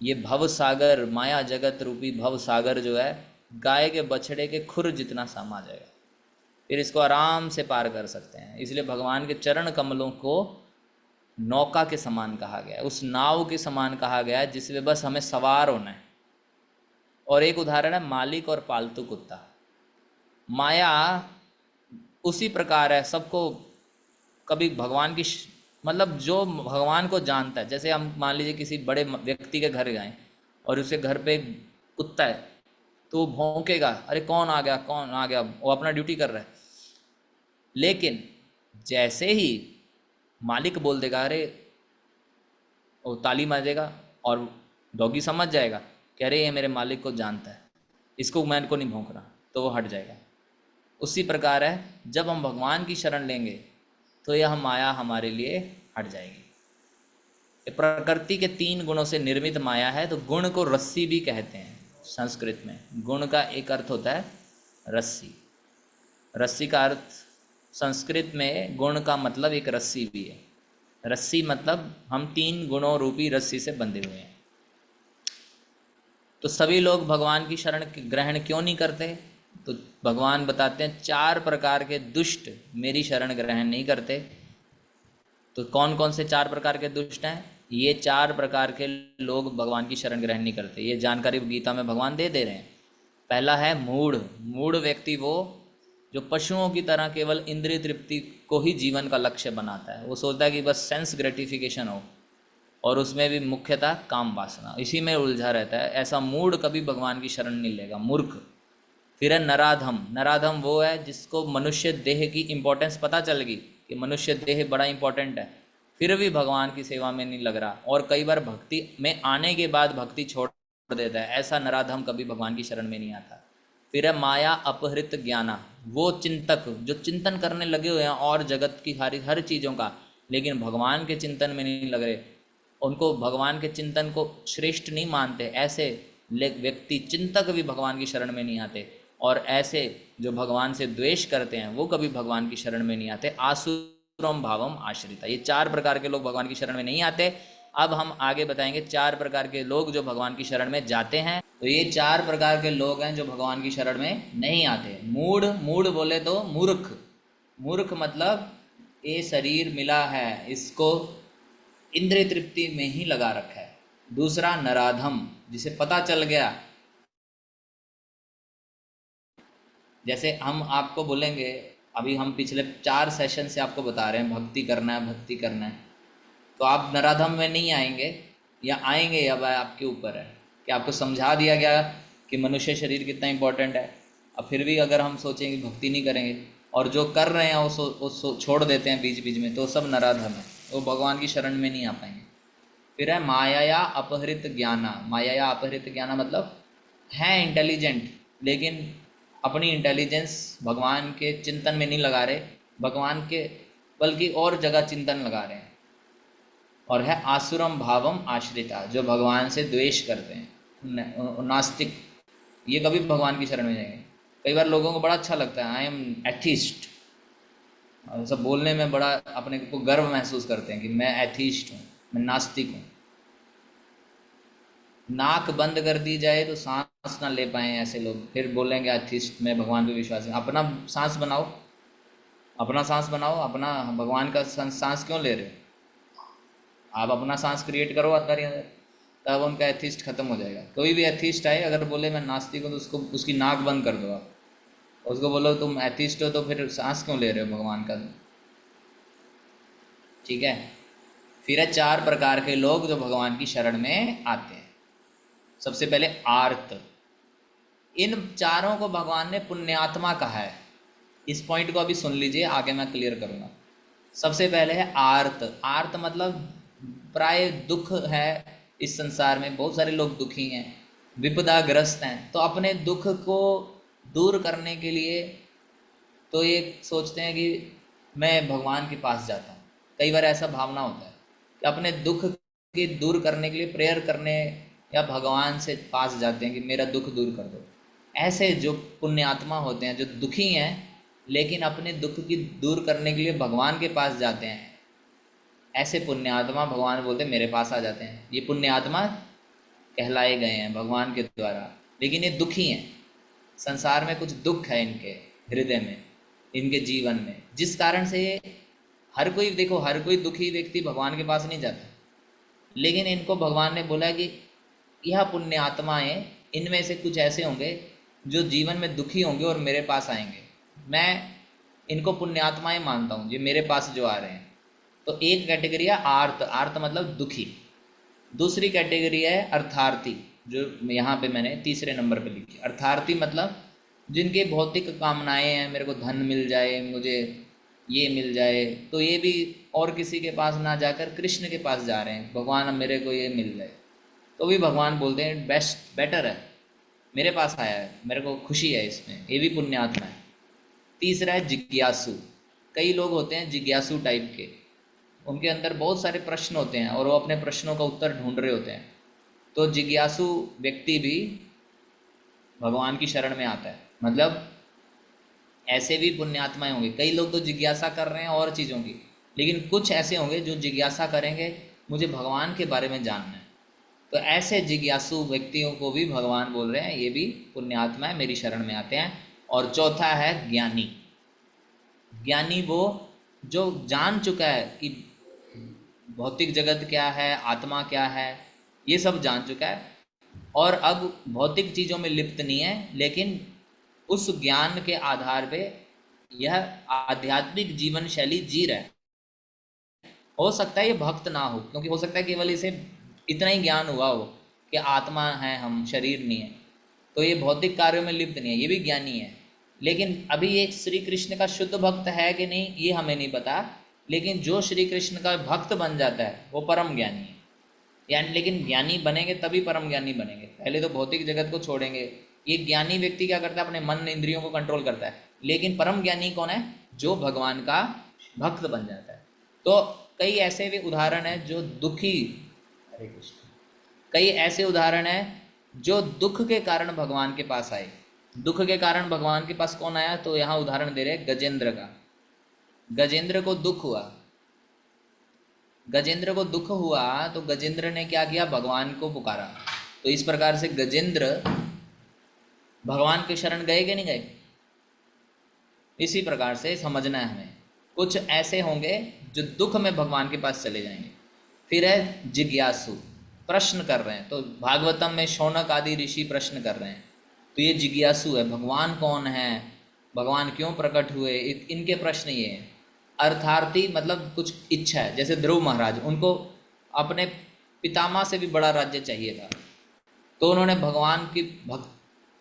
ये भव सागर, माया जगत रूपी भव सागर जो है, गाय के बछड़े के खुर जितना समा जाएगा। फिर इसको आराम से पार कर सकते हैं। इसलिए भगवान के चरण कमलों को नौका के समान कहा गया है, उस नाव के समान कहा गया है जिसमें बस हमें सवार होना है। और एक उदाहरण है मालिक और पालतू कुत्ता। माया उसी प्रकार है, सबको कभी भगवान की मतलब जो भगवान को जानता है, जैसे हम मान लीजिए किसी बड़े व्यक्ति के घर गए और उसके घर पे एक कुत्ता है, तो वो भौंकेगा, अरे कौन आ गया कौन आ गया, वो अपना ड्यूटी कर रहा है। लेकिन जैसे ही मालिक बोल देगा, अरे वो ताली मार देगा और डॉगी समझ जाएगा कि अरे ये मेरे मालिक को जानता है, इसको मैं को नहीं भौंक रहा, तो वो हट जाएगा। उसी प्रकार है, जब हम भगवान की शरण लेंगे तो यह माया हमारे लिए हट जाएगी। ये प्रकृति के 3 गुणों से निर्मित माया है। तो गुण को रस्सी भी कहते हैं संस्कृत में। गुण का एक अर्थ होता है रस्सी। रस्सी का अर्थ संस्कृत में गुण का मतलब एक रस्सी भी है। रस्सी मतलब हम 3 गुणों रूपी रस्सी से बंधे हुए हैं। तो सभी लोग भगवान की शरण ग्रहण क्यों नहीं करते? तो भगवान बताते हैं 4 प्रकार के दुष्ट मेरी शरण ग्रहण नहीं करते। तो कौन कौन से 4 प्रकार के दुष्ट हैं? ये 4 प्रकार के लोग भगवान की शरण ग्रहण नहीं करते। ये जानकारी गीता में भगवान दे रहे हैं। पहला है मूढ़। मूढ़ व्यक्ति वो जो पशुओं की तरह केवल इंद्रिय तृप्ति को ही जीवन का लक्ष्य बनाता है। वो सोचता है कि बस सेंस ग्रेटिफिकेशन हो, और उसमें भी मुख्यतः काम वासना, इसी में उलझा रहता है। ऐसा मूढ़ कभी भगवान की शरण नहीं लेगा, मूर्ख। फिर है नराधम। नराधम वो है जिसको मनुष्य देह की इम्पोर्टेंस पता चल गई कि मनुष्य देह बड़ा इम्पोर्टेंट है, फिर भी भगवान की सेवा में नहीं लग रहा, और कई बार भक्ति में आने के बाद भक्ति छोड़ देता है। ऐसा नराधम कभी भगवान की शरण में नहीं आता। फिर है माया अपहृत ज्ञाना। वो चिंतक जो चिंतन करने लगे हुए हैं और जगत की हर चीज़ों का, लेकिन भगवान के चिंतन में नहीं लग रहे, उनको भगवान के चिंतन को श्रेष्ठ नहीं मानते। ऐसे व्यक्ति चिंतक भी भगवान की शरण में नहीं आते। और ऐसे जो भगवान से द्वेष करते हैं वो कभी भगवान की शरण में नहीं आते। आसुरम भावम आश्रिता। ये 4 प्रकार के लोग भगवान की शरण में नहीं आते। अब हम आगे बताएंगे 4 प्रकार के लोग जो भगवान की शरण में जाते हैं। तो ये 4 प्रकार के लोग हैं जो भगवान की शरण में नहीं आते। मूढ़। मूढ़ बोले तो मूर्ख। मूर्ख मतलब ये शरीर मिला है, इसको इंद्रिय तृप्ति में ही लगा रखा है। दूसरा नराधम, जिसे पता चल गया, जैसे हम आपको बोलेंगे, अभी हम पिछले 4 सेशन से आपको बता रहे हैं भक्ति करना है भक्ति करना है, तो आप नराधम में नहीं आएंगे या आएंगे, अब आपके ऊपर है कि आपको समझा दिया गया कि मनुष्य शरीर कितना इंपॉर्टेंट है। अब फिर भी अगर हम सोचेंगे भक्ति नहीं करेंगे और जो कर रहे हैं वो छोड़ देते हैं बीच बीच में, तो सब नराधम है, वो भगवान की शरण में नहीं आ पाएंगे। फिर है माया अपहृत ज्ञाना। माया अपहृत ज्ञाना मतलब है इंटेलिजेंट, लेकिन अपनी इंटेलिजेंस भगवान के चिंतन में नहीं लगा रहे, भगवान के बल्कि और जगह चिंतन लगा रहे हैं। और है आसुरम भावम आश्रिता, जो भगवान से द्वेष करते हैं, नास्तिक। ये कभी भगवान की शरण में जाएंगे। कई बार लोगों को बड़ा अच्छा लगता है, आई एम एथिस्ट, और सब बोलने में बड़ा अपने को गर्व महसूस करते हैं कि मैं एथिस्ट हूँ, मैं नास्तिक हूँ। नाक बंद कर दी जाए तो सांस ना ले पाए ऐसे लोग, फिर बोलेंगे एथिस्ट, मैं भगवान पे विश्वास है। अपना सांस बनाओ, अपना सांस बनाओ, अपना भगवान का सांस क्यों ले रहे हो? आप अपना सांस क्रिएट करो अंदर ही अंदर, तब उनका एथिस्ट खत्म हो जाएगा। कोई भी एथिस्ट आए अगर बोले मैं नास्तिक हूँ, तो उसको उसकी नाक बंद कर दो। आप उसको बोलो तुम एथिस्ट हो, तो फिर सांस क्यों ले रहे हो भगवान का? ठीक है। फिर है 4 प्रकार के लोग जो भगवान की शरण में आते हैं। सबसे पहले आर्त। इन चारों को भगवान ने पुण्यात्मा कहा है। इस पॉइंट को अभी सुन लीजिए, आगे मैं क्लियर करूँगा। सबसे पहले है आर्त। आर्त मतलब प्राय दुख है इस संसार में, बहुत सारे लोग दुखी हैं, विपदाग्रस्त हैं, तो अपने दुख को दूर करने के लिए तो ये सोचते हैं कि मैं भगवान के पास जाता हूँ। कई बार ऐसा भावना होता है कि अपने दुख के दूर करने के लिए प्रेयर करने या भगवान से पास जाते हैं कि मेरा दुख दूर कर दो। ऐसे जो पुण्यात्मा होते हैं, जो दुखी हैं, लेकिन अपने दुख की दूर करने के लिए भगवान के पास जाते हैं, ऐसे पुण्यात्मा भगवान बोलते मेरे पास आ जाते हैं। ये पुण्यात्मा कहलाए गए हैं भगवान के द्वारा, लेकिन ये दुखी हैं। संसार में कुछ दुख है इनके हृदय में, इनके जीवन में, जिस कारण से ये हर कोई, देखो हर कोई दुखी व्यक्ति भगवान के पास नहीं जाता, लेकिन इनको भगवान ने बोला कि यह पुण्य आत्माएं, इनमें से कुछ ऐसे होंगे जो जीवन में दुखी होंगे और मेरे पास आएंगे। मैं इनको पुण्यात्माएं मानता हूँ, ये मेरे पास जो आ रहे हैं। तो एक कैटेगरी है आर्त, आर्त मतलब दुखी। दूसरी कैटेगरी है अर्थार्थी, जो यहाँ पे मैंने तीसरे नंबर पे लिखी। अर्थार्थी मतलब जिनके भौतिक कामनाएं हैं, मेरे को धन मिल जाए, मुझे ये मिल जाए, तो ये भी और किसी के पास ना जाकर कृष्ण के पास जा रहे हैं, भगवान अब मेरे को ये मिल जाए। तो भी भगवान बोलते हैं बेस्ट, बेटर है, मेरे पास आया है, मेरे को खुशी है इसमें, ये भी पुण्यात्मा है। तीसरा है जिज्ञासु। कई लोग होते हैं जिज्ञासु टाइप के, उनके अंदर बहुत सारे प्रश्न होते हैं और वो अपने प्रश्नों का उत्तर ढूंढ रहे होते हैं। तो जिज्ञासु व्यक्ति भी भगवान की शरण में आता है। मतलब ऐसे भी पुण्यात्माएं होंगे, कई लोग तो जिज्ञासा कर रहे हैं और चीज़ों की, लेकिन कुछ ऐसे होंगे जो जिज्ञासा करेंगे मुझे भगवान के बारे में जानना है। तो ऐसे जिज्ञासु व्यक्तियों को भी भगवान बोल रहे हैं ये भी पुण्यात्माएं मेरी शरण में आते हैं। और चौथा है ज्ञानी। ज्ञानी वो जो जान चुका है कि भौतिक जगत क्या है, आत्मा क्या है, ये सब जान चुका है और अब भौतिक चीज़ों में लिप्त नहीं है, लेकिन उस ज्ञान के आधार पे यह आध्यात्मिक जीवन शैली जी रहा है। हो सकता है ये भक्त ना हो, क्योंकि हो सकता है केवल इसे इतना ही ज्ञान हुआ हो कि आत्मा है हम, शरीर नहीं है, तो ये भौतिक कार्यों में लिप्त नहीं है, ये भी ज्ञानी है। लेकिन अभी ये श्री कृष्ण का शुद्ध भक्त है कि नहीं ये हमें नहीं पता, लेकिन जो श्री कृष्ण का भक्त बन जाता है वो परम ज्ञानी है। यानी लेकिन ज्ञानी बनेंगे तभी परम ज्ञानी बनेंगे, पहले तो भौतिक जगत को छोड़ेंगे। ये ज्ञानी व्यक्ति क्या करता है, अपने मन इंद्रियों को कंट्रोल करता है। लेकिन परम ज्ञानी कौन है, जो भगवान का भक्त बन जाता है। तो कई ऐसे भी उदाहरण हैं जो दुखी, हरे कृष्ण, कई ऐसे उदाहरण हैं जो दुख के कारण भगवान के पास आए। दुख के कारण भगवान के पास कौन आया, तो यहाँ उदाहरण दे रहे गजेंद्र का। गजेंद्र को दुख हुआ, गजेंद्र को दुख हुआ तो गजेंद्र ने क्या किया, भगवान को पुकारा। तो इस प्रकार से गजेंद्र भगवान के शरण गए कि नहीं गए। इसी प्रकार से समझना है हमें, कुछ ऐसे होंगे जो दुख में भगवान के पास चले जाएंगे। फिर है जिज्ञासु, प्रश्न कर रहे हैं। तो भागवतम में शौनक आदि ऋषि प्रश्न कर रहे हैं, तो ये जिज्ञासु है, भगवान कौन है, भगवान क्यों प्रकट हुए, इनके प्रश्न ये हैं। अर्थार्थी मतलब कुछ इच्छा है, जैसे ध्रुव महाराज, उनको अपने पितामह से भी बड़ा राज्य चाहिए था, तो उन्होंने भगवान की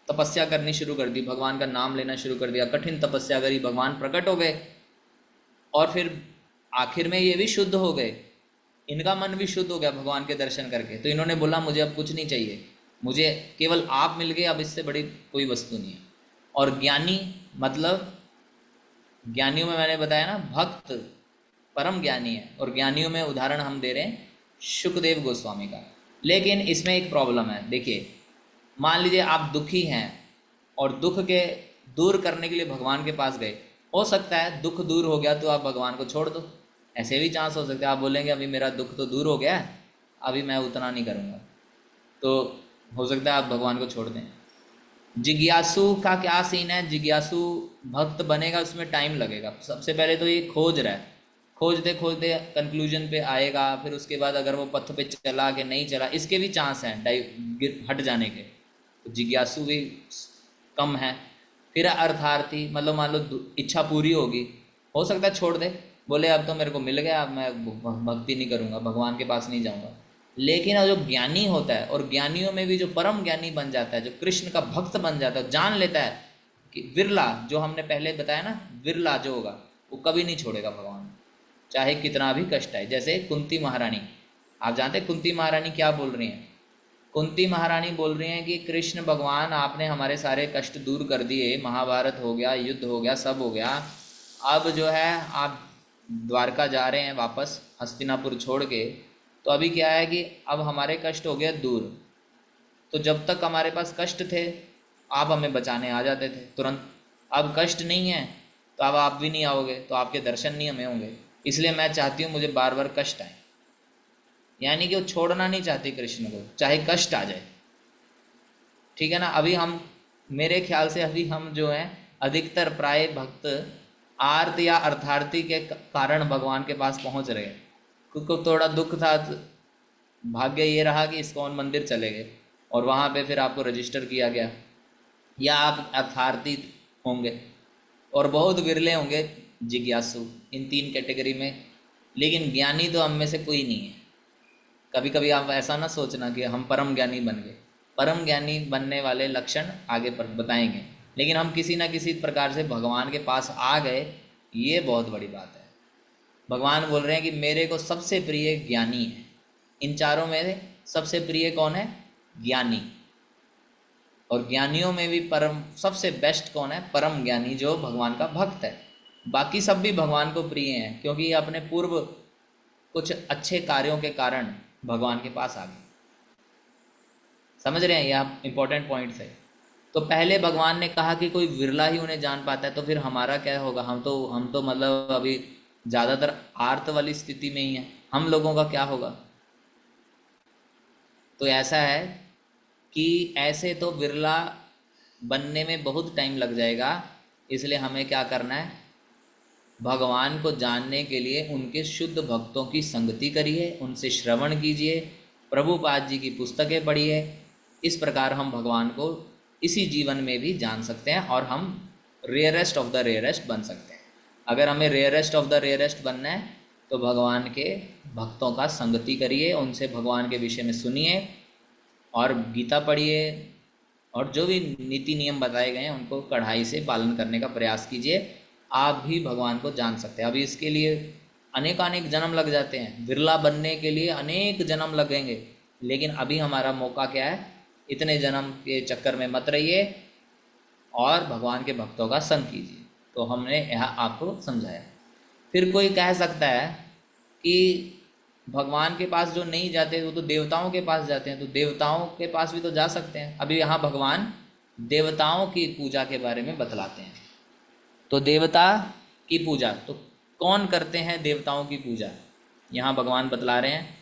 तपस्या करनी शुरू कर दी, भगवान का नाम लेना शुरू कर दिया, कठिन तपस्या करी, भगवान प्रकट हो गए और फिर आखिर में ये भी शुद्ध हो गए, इनका मन भी शुद्ध हो गया भगवान के दर्शन करके। तो इन्होंने बोला मुझे अब कुछ नहीं चाहिए, मुझे केवल आप मिल गए, अब इससे बड़ी कोई वस्तु नहीं है। और ज्ञानी मतलब ज्ञानियों में मैंने बताया ना, भक्त परम ज्ञानी है, और ज्ञानियों में उदाहरण हम दे रहे हैं शुकदेव गोस्वामी का। लेकिन इसमें एक प्रॉब्लम है, देखिए मान लीजिए आप दुखी हैं और दुख के दूर करने के लिए भगवान के पास गए, हो सकता है दुख दूर हो गया तो आप भगवान को छोड़ दो, ऐसे भी चांस हो सकते हैं। आप बोलेंगे अभी मेरा दुख तो दूर हो गया है, अभी मैं उतना नहीं करूँगा, तो हो सकता है आप भगवान को छोड़ दें। जिज्ञासु का क्या सीन है, जिज्ञासु भक्त बनेगा उसमें टाइम लगेगा। सबसे पहले तो ये खोज रहा है, खोजते खोजते कंक्लूजन पे आएगा, फिर उसके बाद अगर वो पथ पे चला कि नहीं चला, इसके भी चांस हैं हट जाने के, तो जिज्ञासु भी कम है। फिर अर्थार्थी मतलब मान लो इच्छा पूरी होगी, हो सकता है छोड़ दे, बोले अब तो मेरे को मिल गया, अब मैं भक्ति नहीं करूँगा, भगवान के पास नहीं जाऊँगा। लेकिन जो ज्ञानी होता है, और ज्ञानियों में भी जो परम ज्ञानी बन जाता है, जो कृष्ण का भक्त बन जाता है, जान लेता है कि विरला, जो हमने पहले बताया ना, विरला जो होगा वो कभी नहीं छोड़ेगा भगवान, चाहे कितना भी कष्ट आए। जैसे कुंती महारानी, आप जानते हैं कुंती महारानी क्या बोल रही हैं। कुंती महारानी बोल रही हैं कि कृष्ण भगवान आपने हमारे सारे कष्ट दूर कर दिए, महाभारत हो गया, युद्ध हो गया, सब हो गया, अब जो है आप द्वारका जा रहे हैं वापस हस्तिनापुर छोड़ के, तो अभी क्या है कि अब हमारे कष्ट हो गए दूर, तो जब तक हमारे पास कष्ट थे आप हमें बचाने आ जाते थे तुरंत, अब कष्ट नहीं है तो अब आप भी नहीं आओगे, तो आपके दर्शन नहीं हमें होंगे। इसलिए मैं चाहती हूँ मुझे बार बार कष्ट आए। यानी कि वो छोड़ना नहीं चाहती कृष्ण को, चाहे कष्ट आ जाए। ठीक है ना। अभी हम, मेरे ख्याल से अभी हम जो हैं अधिकतर प्राय भक्त आर्त या अर्थार्थी के कारण भगवान के पास पहुंच रहे हैं। क्योंकि थोड़ा दुख था तो भाग्य ये रहा कि इस्कॉन मंदिर चले गए और वहाँ पे फिर आपको रजिस्टर किया गया, या आप अर्थार्थी होंगे, और बहुत विरले होंगे जिज्ञासु इन तीन कैटेगरी में। लेकिन ज्ञानी तो हम में से कोई नहीं है। कभी कभी आप ऐसा ना सोचना कि हम परम ज्ञानी बन गए। परम ज्ञानी बनने वाले लक्षण आगे पर बताएंगे, लेकिन हम किसी ना किसी प्रकार से भगवान के पास आ गए, ये बहुत बड़ी बात है। भगवान बोल रहे हैं कि मेरे को सबसे प्रिय ज्ञानी है। इन चारों में से सबसे प्रिय कौन है? ज्ञानी। और ज्ञानियों में भी परम सबसे बेस्ट कौन है? परम ज्ञानी, जो भगवान का भक्त है। बाकी सब भी भगवान को प्रिय हैं, क्योंकि ये अपने पूर्व कुछ अच्छे कार्यों के कारण भगवान के पास आ गए। समझ रहे हैं? ये आप इंपॉर्टेंट पॉइंट्स है। तो पहले भगवान ने कहा कि कोई विरला ही उन्हें जान पाता है, तो फिर हमारा क्या होगा? हम तो मतलब अभी ज़्यादातर आर्त वाली स्थिति में ही है। हम लोगों का क्या होगा? तो ऐसा है कि ऐसे तो बिरला बनने में बहुत टाइम लग जाएगा। इसलिए हमें क्या करना है? भगवान को जानने के लिए उनके शुद्ध भक्तों की संगति करिए, उनसे श्रवण कीजिए, प्रभुपाद जी की पुस्तकें पढ़िए। इस प्रकार हम भगवान को इसी जीवन में भी जान सकते हैं और हम रेयरेस्ट ऑफ द रेयरेस्ट बन सकते हैं। अगर हमें रेयरेस्ट ऑफ द रेयरेस्ट बनना है तो भगवान के भक्तों का संगति करिए, उनसे भगवान के विषय में सुनिए और गीता पढ़िए, और जो भी नीति नियम बताए गए हैं उनको कड़ाई से पालन करने का प्रयास कीजिए। आप भी भगवान को जान सकते हैं। अभी इसके लिए अनेकानेक जन्म लग जाते हैं, बिरला बनने के लिए अनेक जन्म लगेंगे, लेकिन अभी हमारा मौका क्या है? इतने जन्म के चक्कर में मत रहिए और भगवान के भक्तों का संग कीजिए। तो हमने यह आपको समझाया। फिर कोई कह सकता है कि भगवान के पास जो नहीं जाते वो तो देवताओं के पास जाते हैं, तो देवताओं के पास भी तो जा सकते हैं। अभी यहाँ भगवान देवताओं की पूजा के बारे में बतलाते हैं। तो देवता की पूजा तो कौन करते हैं? देवताओं की पूजा यहाँ भगवान बतला रहे हैं।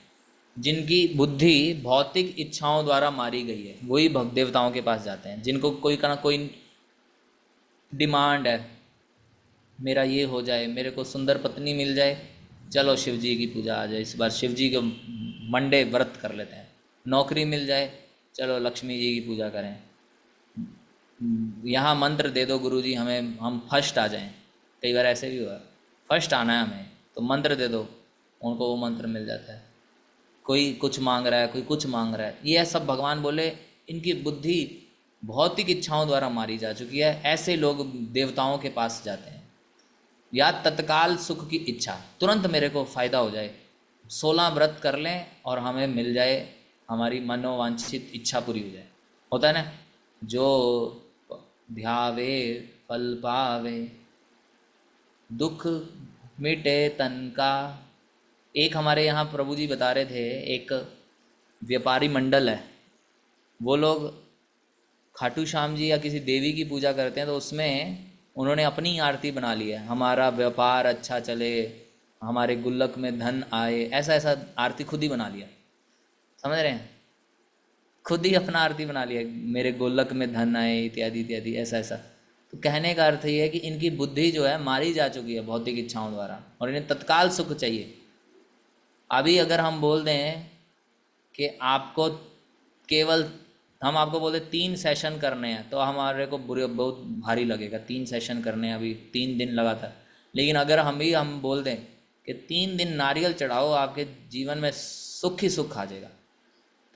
जिनकी बुद्धि भौतिक इच्छाओं द्वारा मारी गई है वही भक्त देवताओं के पास जाते हैं। जिनको कोई ना कोई डिमांड है, मेरा ये हो जाए, मेरे को सुंदर पत्नी मिल जाए, चलो शिव जी की पूजा आ जाए, इस बार शिव जी को मंडे व्रत कर लेते हैं। नौकरी मिल जाए, चलो लक्ष्मी जी की पूजा करें। यहाँ मंत्र दे दो गुरु जी हमें, हम फर्स्ट आ जाएं। कई बार ऐसे भी हुआ, फर्स्ट आना है हमें तो मंत्र दे दो, उनको वो मंत्र मिल जाता है। कोई कुछ मांग रहा है, कोई कुछ मांग रहा है। ये सब भगवान बोले इनकी बुद्धि भौतिक इच्छाओं द्वारा मारी जा चुकी है। ऐसे लोग देवताओं के पास जाते हैं। या तत्काल सुख की इच्छा, तुरंत मेरे को फ़ायदा हो जाए, 16 व्रत कर लें और हमें मिल जाए, हमारी मनोवांछित इच्छा पूरी हो जाए। होता है ना, जो ध्यावे फल पावे, दुख मिटे तन का। एक हमारे यहाँ प्रभु जी बता रहे थे, एक व्यापारी मंडल है, वो लोग खाटू श्याम जी या किसी देवी की पूजा करते हैं, तो उसमें उन्होंने अपनी आरती बना ली है, हमारा व्यापार अच्छा चले, हमारे गुल्लक में धन आए, ऐसा ऐसा आरती खुद ही बना लिया। समझ रहे हैं? खुद ही अपना आरती बना लिया, मेरे गुल्लक में धन आए इत्यादि इत्यादि, ऐसा ऐसा। तो कहने का अर्थ ये है कि इनकी बुद्धि जो है मारी जा चुकी है भौतिक इच्छाओं द्वारा, और इन्हें तत्काल सुख चाहिए। अभी अगर हम बोल दें कि आपको केवल, हम आपको बोलते 3 सेशन करने हैं, तो हमारे को बुरे बहुत भारी लगेगा। 3 सेशन करने हैं अभी 3 दिन लगातार। लेकिन अगर हम बोल दें कि 3 दिन नारियल चढ़ाओ, आपके जीवन में सुख ही सुख आ जाएगा,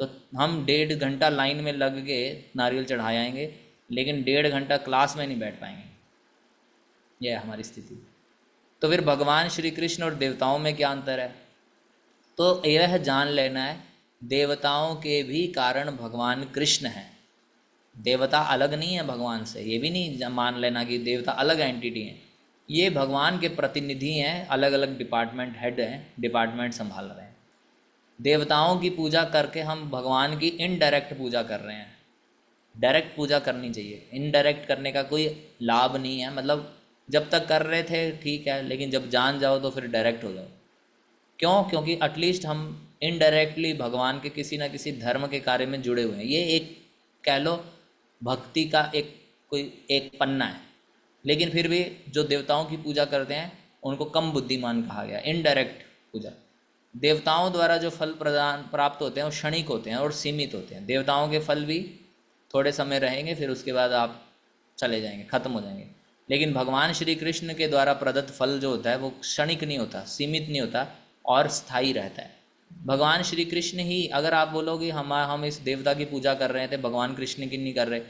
तो हम 1.5 घंटा लाइन में लग के नारियल चढ़ा आएंगे, लेकिन 1.5 घंटा क्लास में नहीं बैठ पाएंगे। यह है हमारी स्थिति। तो फिर भगवान श्री कृष्ण और देवताओं में क्या अंतर है? तो यह जान लेना है, देवताओं के भी कारण भगवान कृष्ण हैं। देवता अलग नहीं है भगवान से। ये भी नहीं मान लेना कि देवता अलग एंटिटी हैं। ये भगवान के प्रतिनिधि हैं, अलग अलग डिपार्टमेंट हेड हैं, डिपार्टमेंट संभाल रहे हैं। देवताओं की पूजा करके हम भगवान की इनडायरेक्ट पूजा कर रहे हैं। डायरेक्ट पूजा करनी चाहिए, इनडायरेक्ट करने का कोई लाभ नहीं है। मतलब जब तक कर रहे थे ठीक है, लेकिन जब जान जाओ तो फिर डायरेक्ट हो जाओ। क्यों? क्योंकि एटलीस्ट हम इनडायरेक्टली भगवान के किसी ना किसी धर्म के कार्य में जुड़े हुए हैं। ये एक कह लो भक्ति का एक कोई एक पन्ना है। लेकिन फिर भी जो देवताओं की पूजा करते हैं उनको कम बुद्धिमान कहा गया। इनडायरेक्ट पूजा, देवताओं द्वारा जो फल प्रदान प्राप्त होते हैं वो क्षणिक होते हैं और सीमित होते हैं। देवताओं के फल भी थोड़े समय रहेंगे, फिर उसके बाद आप चले जाएंगे, खत्म हो जाएंगे। लेकिन भगवान श्री कृष्ण के द्वारा प्रदत्त फल जो होता है वो क्षणिक नहीं होता, सीमित नहीं होता और स्थायी रहता है। भगवान श्री कृष्ण ही, अगर आप बोलोगे हम इस देवता की पूजा कर रहे थे, भगवान कृष्ण की नहीं कर रहे,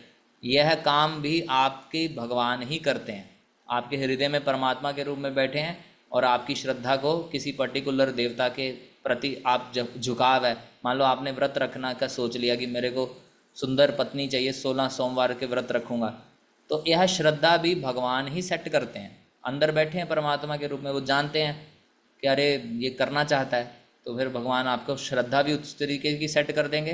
यह काम भी आपके भगवान ही करते हैं। आपके हृदय में परमात्मा के रूप में बैठे हैं और आपकी श्रद्धा को किसी पर्टिकुलर देवता के प्रति आप जब झुकाव है, मान लो आपने व्रत रखना का सोच लिया कि मेरे को सुंदर पत्नी चाहिए, 16 सोमवार के व्रत रखूँगा, तो यह श्रद्धा भी भगवान ही सेट करते हैं। अंदर बैठे हैं परमात्मा के रूप में, वो जानते हैं कि अरे ये करना चाहता है, तो फिर भगवान आपको श्रद्धा भी उस तरीके की सेट कर देंगे,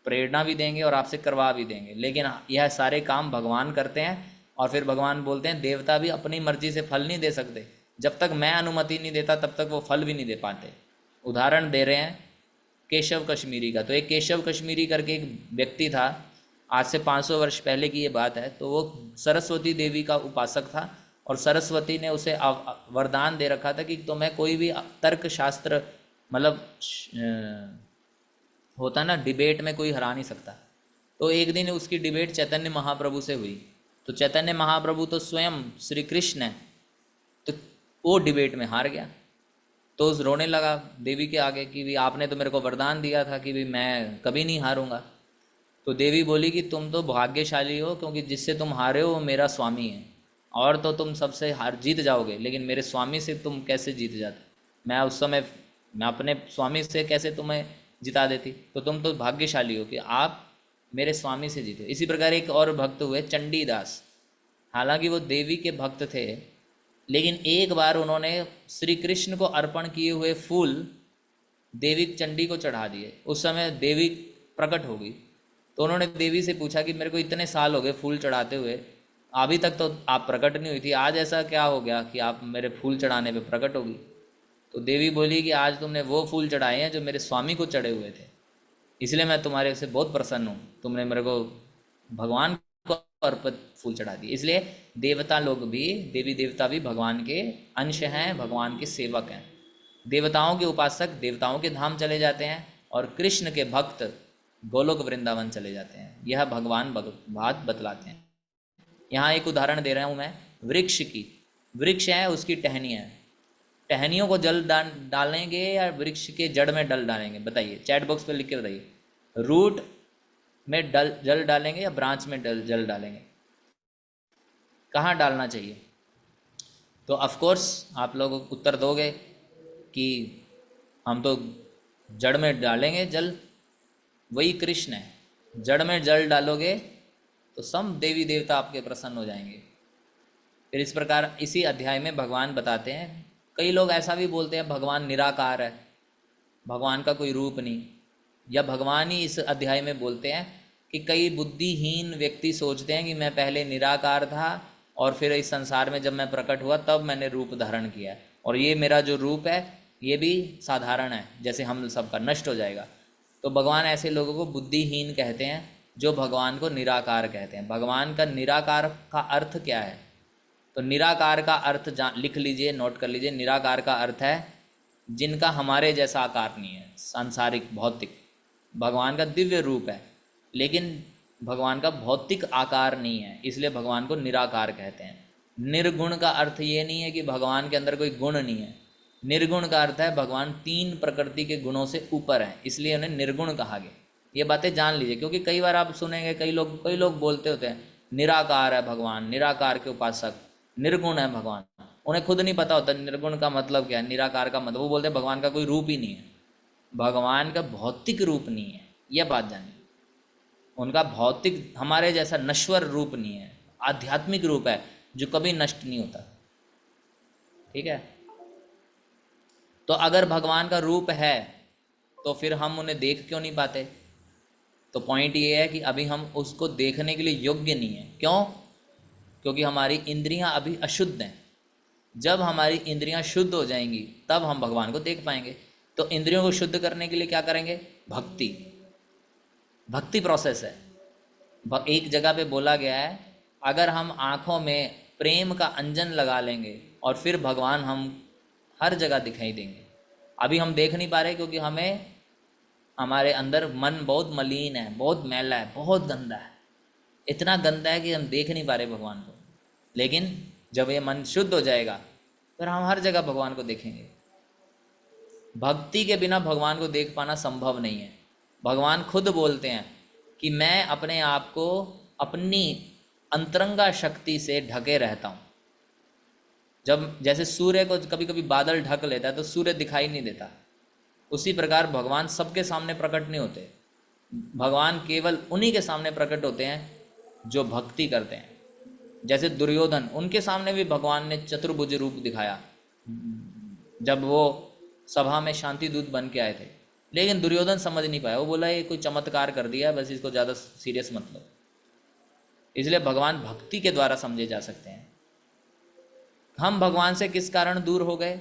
प्रेरणा भी देंगे और आपसे करवा भी देंगे। लेकिन यह सारे काम भगवान करते हैं और फिर भगवान बोलते हैं देवता भी अपनी मर्जी से फल नहीं दे सकते, जब तक मैं अनुमति नहीं देता तब तक वो फल भी नहीं दे पाते। उदाहरण दे रहे हैं केशव कश्मीरी का। तो एक केशव कश्मीरी करके एक व्यक्ति था, आज से 500 वर्ष पहले की ये बात है। तो वो सरस्वती देवी का उपासक था और सरस्वती ने उसे वरदान दे रखा था कि तुम्हें कोई भी तर्क शास्त्र, मतलब होता ना डिबेट में, कोई हरा नहीं सकता। तो एक दिन उसकी डिबेट चैतन्य महाप्रभु से हुई। तो चैतन्य महाप्रभु तो स्वयं श्री कृष्ण है, तो वो डिबेट में हार गया। तो उस रोने लगा देवी के आगे कि भी आपने तो मेरे को वरदान दिया था कि भी मैं कभी नहीं हारूंगा। तो देवी बोली कि तुम तो भाग्यशाली हो, क्योंकि जिससे तुम हारे हो वो मेरा स्वामी है, और तो तुम सबसे हार जीत जाओगे, लेकिन मेरे स्वामी से तुम कैसे जीत जाते? मैं उस समय मैं अपने स्वामी से कैसे तुम्हें जिता देती? तो तुम तो भाग्यशाली हो कि आप मेरे स्वामी से जीते। इसी प्रकार एक और भक्त हुए चंडीदास। हालांकि वो देवी के भक्त थे, लेकिन एक बार उन्होंने श्री कृष्ण को अर्पण किए हुए फूल देवी चंडी को चढ़ा दिए। उस समय देवी प्रकट हो गई। तो उन्होंने देवी से पूछा कि मेरे को इतने साल हो गए फूल चढ़ाते हुए, अभी तक तो आप प्रकट नहीं हुई थी, आज ऐसा क्या हो गया कि आप मेरे फूल चढ़ाने पे प्रकट होगी? तो देवी बोली कि आज तुमने वो फूल चढ़ाए हैं जो मेरे स्वामी को चढ़े हुए थे, इसलिए मैं तुम्हारे से बहुत प्रसन्न हूँ। तुमने मेरे को भगवान को अर्पित फूल चढ़ा दिए। इसलिए देवता लोग भी, देवी देवता भी भगवान के अंश हैं, भगवान के सेवक हैं। देवताओं के उपासक देवताओं के धाम चले जाते हैं और कृष्ण के भक्त गोलोक वृंदावन चले जाते हैं। यह भगवान बात बतलाते हैं। यहाँ एक उदाहरण दे रहा हूँ मैं वृक्ष की। वृक्ष है, उसकी टहनियाँ हैं, टहनियों को जल डालेंगे या वृक्ष के जड़ में डल डालेंगे? बताइए, चैट बॉक्स पे लिख के बताइए। रूट में जल डालेंगे या ब्रांच में जल डालेंगे? कहाँ डालना चाहिए? तो ऑफ कोर्स आप लोग उत्तर दोगे कि हम तो जड़ में डालेंगे जल। वही कृष्ण है, जड़ में जल डालोगे तो सब देवी देवता आपके प्रसन्न हो जाएंगे। फिर इस प्रकार इसी अध्याय में भगवान बताते हैं, कई लोग ऐसा भी बोलते हैं भगवान निराकार है, भगवान का कोई रूप नहीं, या भगवान ही इस अध्याय में बोलते हैं कि कई बुद्धिहीन व्यक्ति सोचते हैं कि मैं पहले निराकार था और फिर इस संसार में जब मैं प्रकट हुआ तब मैंने रूप धारण किया है, और ये मेरा जो रूप है ये भी साधारण है, जैसे हम सबका नष्ट हो जाएगा। तो भगवान ऐसे लोगों को बुद्धिहीन कहते हैं जो भगवान को निराकार कहते हैं। भगवान का निराकार का अर्थ क्या है? तो निराकार का अर्थ लिख लीजिए, नोट कर लीजिए। निराकार का अर्थ है जिनका हमारे जैसा आकार नहीं है, सांसारिक भौतिक। भगवान का दिव्य रूप है लेकिन भगवान का भौतिक आकार नहीं है, इसलिए भगवान को निराकार कहते हैं। निर्गुण का अर्थ ये नहीं है कि भगवान के अंदर कोई गुण नहीं है। निर्गुण का अर्थ है भगवान 3 प्रकृति के गुणों से ऊपर हैं, इसलिए उन्हें निर्गुण कहा गया। ये बातें जान लीजिए, क्योंकि कई बार आप सुनेंगे कई लोग बोलते होते हैं निराकार है भगवान, निराकार के उपासक, निर्गुण है भगवान। उन्हें खुद नहीं पता होता निर्गुण का मतलब क्या है, निराकार का मतलब। वो बोलते हैं भगवान का कोई रूप ही नहीं है, भगवान का भौतिक रूप नहीं है। यह बात जानिए, उनका भौतिक हमारे जैसा नश्वर रूप नहीं है, आध्यात्मिक रूप है जो कभी नष्ट नहीं होता। ठीक है? तो अगर भगवान का रूप है तो फिर हम उन्हें देख क्यों नहीं पाते? तो पॉइंट ये है कि अभी हम उसको देखने के लिए योग्य नहीं है। क्यों? क्योंकि हमारी इंद्रियां अभी अशुद्ध हैं। जब हमारी इंद्रियां शुद्ध हो जाएंगी तब हम भगवान को देख पाएंगे। तो इंद्रियों को शुद्ध करने के लिए क्या करेंगे? भक्ति। भक्ति प्रोसेस है। एक जगह पे बोला गया है, अगर हम आँखों में प्रेम का अंजन लगा लेंगे और फिर भगवान हम हर जगह दिखाई देंगे। अभी हम देख नहीं पा रहे क्योंकि हमें हमारे अंदर मन बहुत मलिन है, बहुत मैला है, बहुत गंदा है, इतना गंदा है कि हम देख नहीं पा रहे भगवान को। लेकिन जब ये मन शुद्ध हो जाएगा फिर हम हर जगह भगवान को देखेंगे। भक्ति के बिना भगवान को देख पाना संभव नहीं है। भगवान खुद बोलते हैं कि मैं अपने आप को अपनी अंतरंगा शक्ति से ढके रहता हूँ। जब जैसे सूर्य को कभी कभी बादल ढक लेता है तो सूर्य दिखाई नहीं देता, उसी प्रकार भगवान सबके सामने प्रकट नहीं होते। भगवान केवल उन्हीं के सामने प्रकट होते हैं जो भक्ति करते हैं। जैसे दुर्योधन, उनके सामने भी भगवान ने चतुर्भुज रूप दिखाया जब वो सभा में शांति दूत बन के आए थे, लेकिन दुर्योधन समझ नहीं पाया। वो बोला ये कोई चमत्कार कर दिया, बस इसको ज़्यादा सीरियस मत लो। इसलिए भगवान भक्ति के द्वारा समझे जा सकते हैं। हम भगवान से किस कारण दूर हो गए?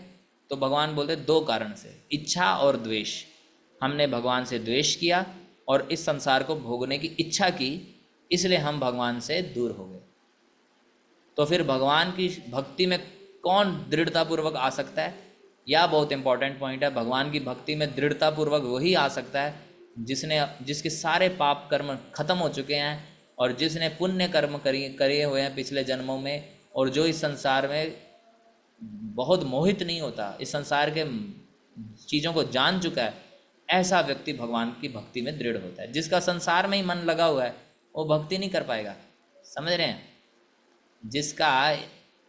तो भगवान बोलते दो कारण से, इच्छा और द्वेष। हमने भगवान से द्वेष किया और इस संसार को भोगने की इच्छा की, इसलिए हम भगवान से दूर हो गए। तो फिर भगवान की भक्ति में कौन दृढ़तापूर्वक आ सकता है? यह बहुत इंपॉर्टेंट पॉइंट है। भगवान की भक्ति में दृढ़तापूर्वक वही आ सकता है जिसके सारे पाप कर्म खत्म हो चुके हैं और जिसने पुण्य कर्म करे हुए हैं पिछले जन्मों में, और जो इस संसार में बहुत मोहित नहीं होता, इस संसार के चीज़ों को जान चुका है। ऐसा व्यक्ति भगवान की भक्ति में दृढ़ होता है। जिसका संसार में ही मन लगा हुआ है वो भक्ति नहीं कर पाएगा। समझ रहे हैं? जिसका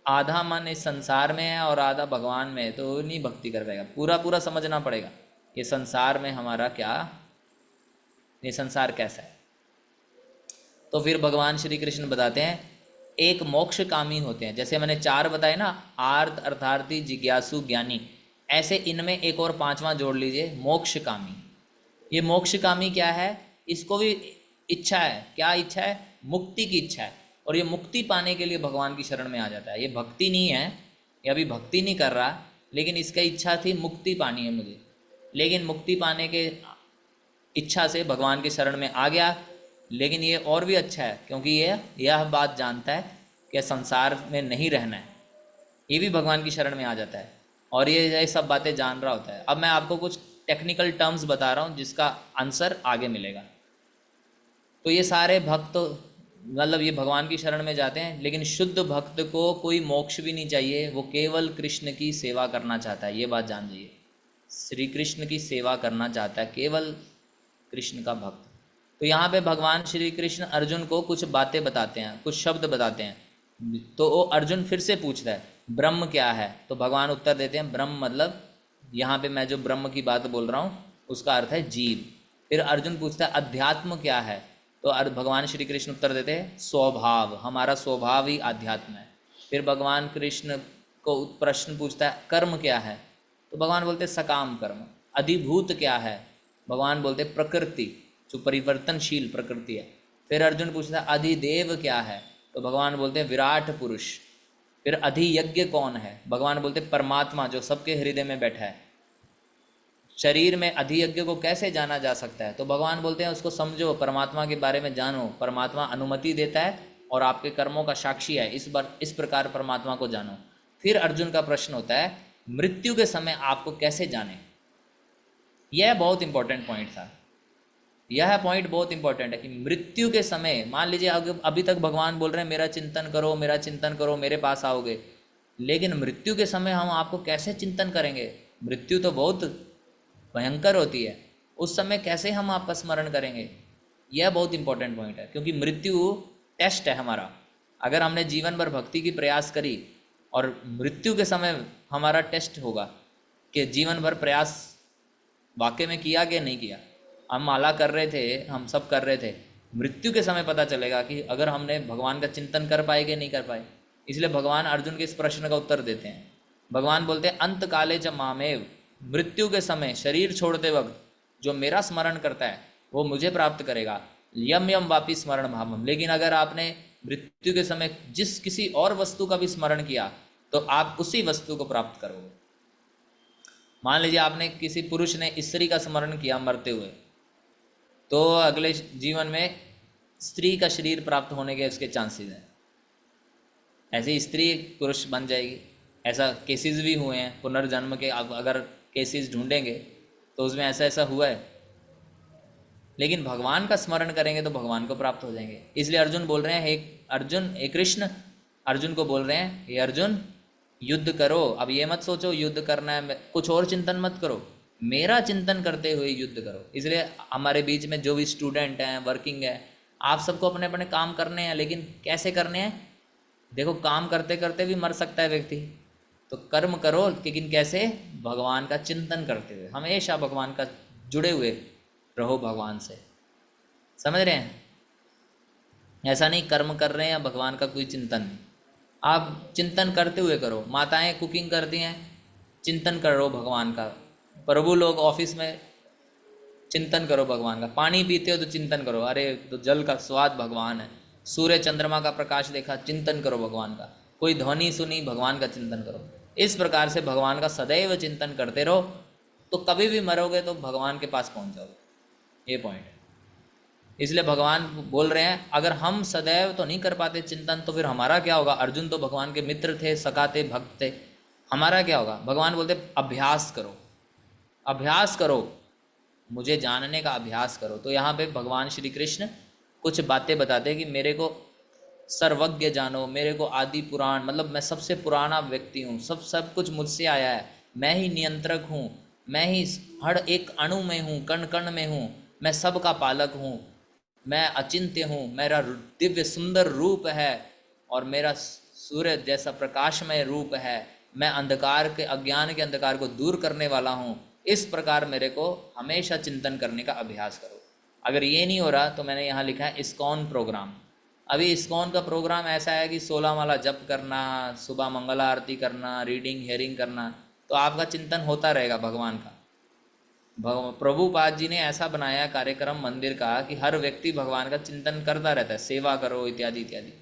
आधा मन इस संसार में है और आधा भगवान में है तो नहीं भक्ति कर पाएगा। पूरा पूरा समझना पड़ेगा ये संसार में हमारा क्या, ये संसार कैसा है। तो फिर भगवान श्री कृष्ण बताते हैं एक मोक्ष कामी होते हैं। जैसे मैंने चार बताए ना, आर्त, अर्थार्थी, जिज्ञासु, ज्ञानी, ऐसे इनमें एक और पांचवा जोड़ लीजिए, मोक्ष कामी। ये मोक्ष कामी क्या है? इसको भी इच्छा है। क्या इच्छा है? मुक्ति की इच्छा है। और ये मुक्ति पाने के लिए भगवान की शरण में आ जाता है। ये भक्ति नहीं है, ये अभी भक्ति नहीं कर रहा, लेकिन इसका इच्छा थी मुक्ति पानी है मुझे, लेकिन मुक्ति पाने के इच्छा से भगवान की शरण में आ गया। लेकिन ये और भी अच्छा है क्योंकि ये यह बात जानता है कि संसार में नहीं रहना है, ये भी भगवान की शरण में आ जाता है और ये सब बातें जान रहा होता है। अब मैं आपको कुछ टेक्निकल टर्म्स बता रहा हूँ जिसका आंसर आगे मिलेगा। तो ये सारे भक्त मतलब ये भगवान की शरण में जाते हैं, लेकिन शुद्ध भक्त को कोई मोक्ष भी नहीं चाहिए, वो केवल कृष्ण की सेवा करना चाहता है। ये बात जान लीजिए, श्री कृष्ण की सेवा करना चाहता है केवल कृष्ण का भक्त। तो यहाँ पे भगवान श्री कृष्ण अर्जुन को कुछ बातें बताते हैं, कुछ शब्द बताते हैं। तो वो अर्जुन फिर से पूछता है ब्रह्म क्या है? तो भगवान उत्तर देते हैं ब्रह्म मतलब, यहाँ पे मैं जो ब्रह्म की बात बोल रहा हूँ उसका अर्थ है जीव। फिर अर्जुन पूछता है अध्यात्म क्या है? तो भगवान श्री कृष्ण उत्तर देते हैं स्वभाव, हमारा स्वभाव ही आध्यात्म है। फिर भगवान कृष्ण को प्रश्न पूछता है कर्म क्या है? तो भगवान बोलते सकाम कर्म। अधिभूत क्या है? भगवान बोलते प्रकृति, जो परिवर्तनशील प्रकृति है। फिर अर्जुन पूछता है अधिदेव क्या है? तो भगवान बोलते हैं विराट पुरुष। फिर अधियज्ञ कौन है? भगवान बोलते परमात्मा जो सबके हृदय में बैठा है। शरीर में अधियज्ञ को कैसे जाना जा सकता है? तो भगवान बोलते हैं उसको समझो, परमात्मा के बारे में जानो। परमात्मा अनुमति देता है और आपके कर्मों का साक्षी है, इस प्रकार परमात्मा को जानो। फिर अर्जुन का प्रश्न होता है मृत्यु के समय आपको कैसे जाने? यह बहुत इंपॉर्टेंट पॉइंट था। यह पॉइंट बहुत इंपॉर्टेंट है कि मृत्यु के समय, मान लीजिए अभी तक भगवान बोल रहे हैं मेरा चिंतन करो, मेरा चिंतन करो, मेरे पास आओगे, लेकिन मृत्यु के समय हम आपको कैसे चिंतन करेंगे? मृत्यु तो बहुत भयंकर होती है, उस समय कैसे हम आपका स्मरण करेंगे? यह बहुत इंपॉर्टेंट पॉइंट है क्योंकि मृत्यु टेस्ट है हमारा। अगर हमने जीवन भर भक्ति की प्रयास करी और मृत्यु के समय हमारा टेस्ट होगा कि जीवन भर प्रयास वाकई में किया कि नहीं किया। हम माला कर रहे थे, हम सब कर रहे थे, मृत्यु के समय पता चलेगा कि अगर हमने भगवान का चिंतन कर पाए कि नहीं कर पाए। इसलिए भगवान अर्जुन के इस प्रश्न का उत्तर देते हैं। भगवान बोलते हैं अंत काले च मामेव, मृत्यु के समय शरीर छोड़ते वक्त जो मेरा स्मरण करता है वो मुझे प्राप्त करेगा। यम यम वापी स्मरण भावम। लेकिन अगर आपने मृत्यु के समय जिस किसी और वस्तु का भी स्मरण किया तो आप उसी वस्तु को प्राप्त करोगे। मान लीजिए आपने किसी पुरुष ने स्त्री का स्मरण किया मरते हुए, तो अगले जीवन में स्त्री का शरीर प्राप्त होने के उसके चांसेस हैं। ऐसे स्त्री पुरुष बन जाएगी। ऐसा केसेस भी हुए हैं पुनर्जन्म के, अगर केसेस ढूंढेंगे तो उसमें ऐसा ऐसा हुआ है। लेकिन भगवान का स्मरण करेंगे तो भगवान को प्राप्त हो जाएंगे। इसलिए अर्जुन बोल रहे हैं, हे अर्जुन, हे कृष्ण अर्जुन को बोल रहे हैं, हे अर्जुन युद्ध करो। अब ये मत सोचो युद्ध करना है, कुछ और चिंतन मत करो, मेरा चिंतन करते हुए युद्ध करो। इसलिए हमारे बीच में जो भी स्टूडेंट हैं, वर्किंग है, आप सबको अपने अपने काम करने हैं, लेकिन कैसे करने हैं? देखो, काम करते करते भी मर सकता है व्यक्ति, तो कर्म करो, लेकिन कैसे? भगवान का चिंतन करते हुए। हमेशा भगवान का जुड़े हुए रहो, भगवान से। समझ रहे हैं? ऐसा नहीं कर्म कर रहे हैं या भगवान का कोई चिंतन नहीं। आप चिंतन करते हुए करो। माताएं कुकिंग करती हैं, चिंतन करो भगवान का। प्रभु लोग ऑफिस में, चिंतन करो भगवान का। पानी पीते हो तो चिंतन करो, अरे तो जल का स्वाद भगवान है। सूर्य चंद्रमा का प्रकाश देखा, चिंतन करो भगवान का। कोई ध्वनि सुनी, भगवान का चिंतन करो। इस प्रकार से भगवान का सदैव चिंतन करते रहो, तो कभी भी मरोगे तो भगवान के पास पहुंच जाओगे। ये पॉइंट है। इसलिए भगवान बोल रहे हैं, अगर हम सदैव तो नहीं कर पाते चिंतन, तो फिर हमारा क्या होगा? अर्जुन तो भगवान के मित्र थे, सखा थे, भक्त थे, हमारा क्या होगा? भगवान बोलते अभ्यास करो, अभ्यास करो, मुझे जानने का अभ्यास करो। तो यहाँ पे भगवान श्री कृष्ण कुछ बातें बताते हैं कि मेरे को सर्वज्ञ जानो, मेरे को आदि पुराण, मतलब मैं सबसे पुराना व्यक्ति हूँ, सब कुछ मुझसे आया है, मैं ही नियंत्रक हूँ, मैं ही हर एक अणु में हूँ, कण कण में हूँ, मैं सबका पालक हूँ, मैं अचिंत्य हूँ, मेरा दिव्य सुंदर रूप है और मेरा सूर्य जैसा प्रकाशमय रूप है, मैं अंधकार के, अज्ञान के अंधकार को दूर करने वाला हूँ। इस प्रकार मेरे को हमेशा चिंतन करने का अभ्यास करो। अगर ये नहीं हो रहा तो मैंने यहाँ लिखा है इस्कॉन प्रोग्राम। अभी इस्कॉन का प्रोग्राम ऐसा है कि 16 माला जप करना, सुबह मंगला आरती करना, रीडिंग हेयरिंग करना, तो आपका चिंतन होता रहेगा भगवान का। प्रभुपाद जी ने ऐसा बनाया कार्यक्रम मंदिर का कि हर व्यक्ति भगवान का चिंतन करता रहता है, सेवा करो इत्यादि इत्यादि।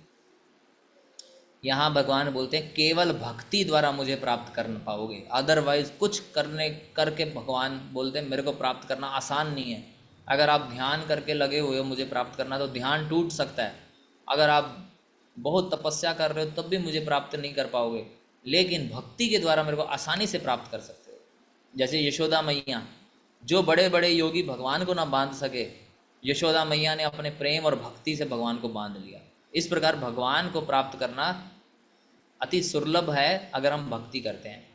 यहाँ भगवान बोलते हैं केवल भक्ति द्वारा मुझे प्राप्त कर पाओगे, अदरवाइज कुछ करके भगवान बोलते हैं मेरे को प्राप्त करना आसान नहीं है। अगर आप ध्यान करके लगे हुए हो मुझे प्राप्त करना, तो ध्यान टूट सकता है। अगर आप बहुत तपस्या कर रहे हो तब भी मुझे प्राप्त नहीं कर पाओगे, लेकिन भक्ति के द्वारा मेरे को आसानी से प्राप्त कर सकते हो। जैसे यशोदा मैया, जो बड़े बड़े योगी भगवान को ना बांध सके, यशोदा मैया ने अपने प्रेम और भक्ति से भगवान को बांध लिया। इस प्रकार भगवान को प्राप्त करना अति सुलभ है अगर हम भक्ति करते हैं।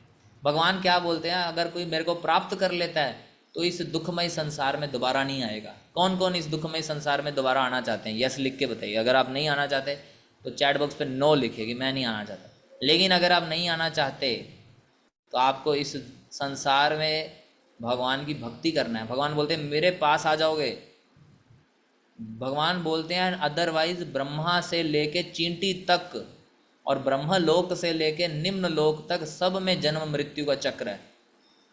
भगवान क्या बोलते हैं, अगर कोई मेरे को प्राप्त कर लेता है तो इस दुखमय संसार में दोबारा नहीं आएगा। कौन कौन इस दुखमय संसार में दोबारा आना चाहते हैं? यस लिख के बताइए। अगर आप नहीं आना चाहते तो चैट बॉक्स पे नो लिखिए कि मैं नहीं आना चाहता। लेकिन अगर आप नहीं आना चाहते तो आपको इस संसार में भगवान की भक्ति करना है। भगवान बोलते हैं मेरे पास आ जाओगे। भगवान बोलते हैं अदरवाइज ब्रह्मा से लेके चींटी तक और ब्रह्मलोक से लेके निम्न लोक तक सब में जन्म मृत्यु का चक्र है।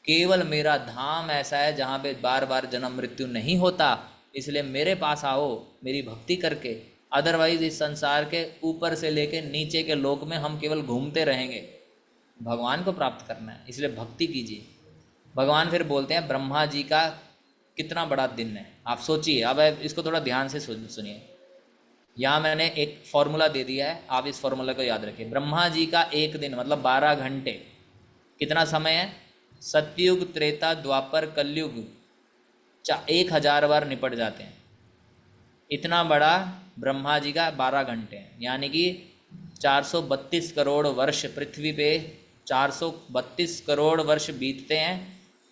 केवल मेरा धाम ऐसा है जहाँ पे बार बार जन्म मृत्यु नहीं होता, इसलिए मेरे पास आओ मेरी भक्ति करके। अदरवाइज इस संसार के ऊपर से लेके नीचे के लोक में हम केवल घूमते रहेंगे। भगवान को प्राप्त करना है, इसलिए भक्ति कीजिए। भगवान फिर बोलते हैं ब्रह्मा जी का कितना बड़ा दिन है, आप सोचिए। अब इसको थोड़ा ध्यान से सुनिए। यहाँ मैंने एक फॉर्मूला दे दिया है, आप इस फॉर्मूला को याद रखिए। ब्रह्मा जी का एक दिन मतलब 12 घंटे, कितना समय है? सतयुग, त्रेता, द्वापर, कलयुग 1000 बार निपट जाते हैं। इतना बड़ा ब्रह्मा जी का 12 घंटे हैं, यानी कि 432 करोड़ वर्ष पृथ्वी पे 432 करोड़ वर्ष बीतते हैं,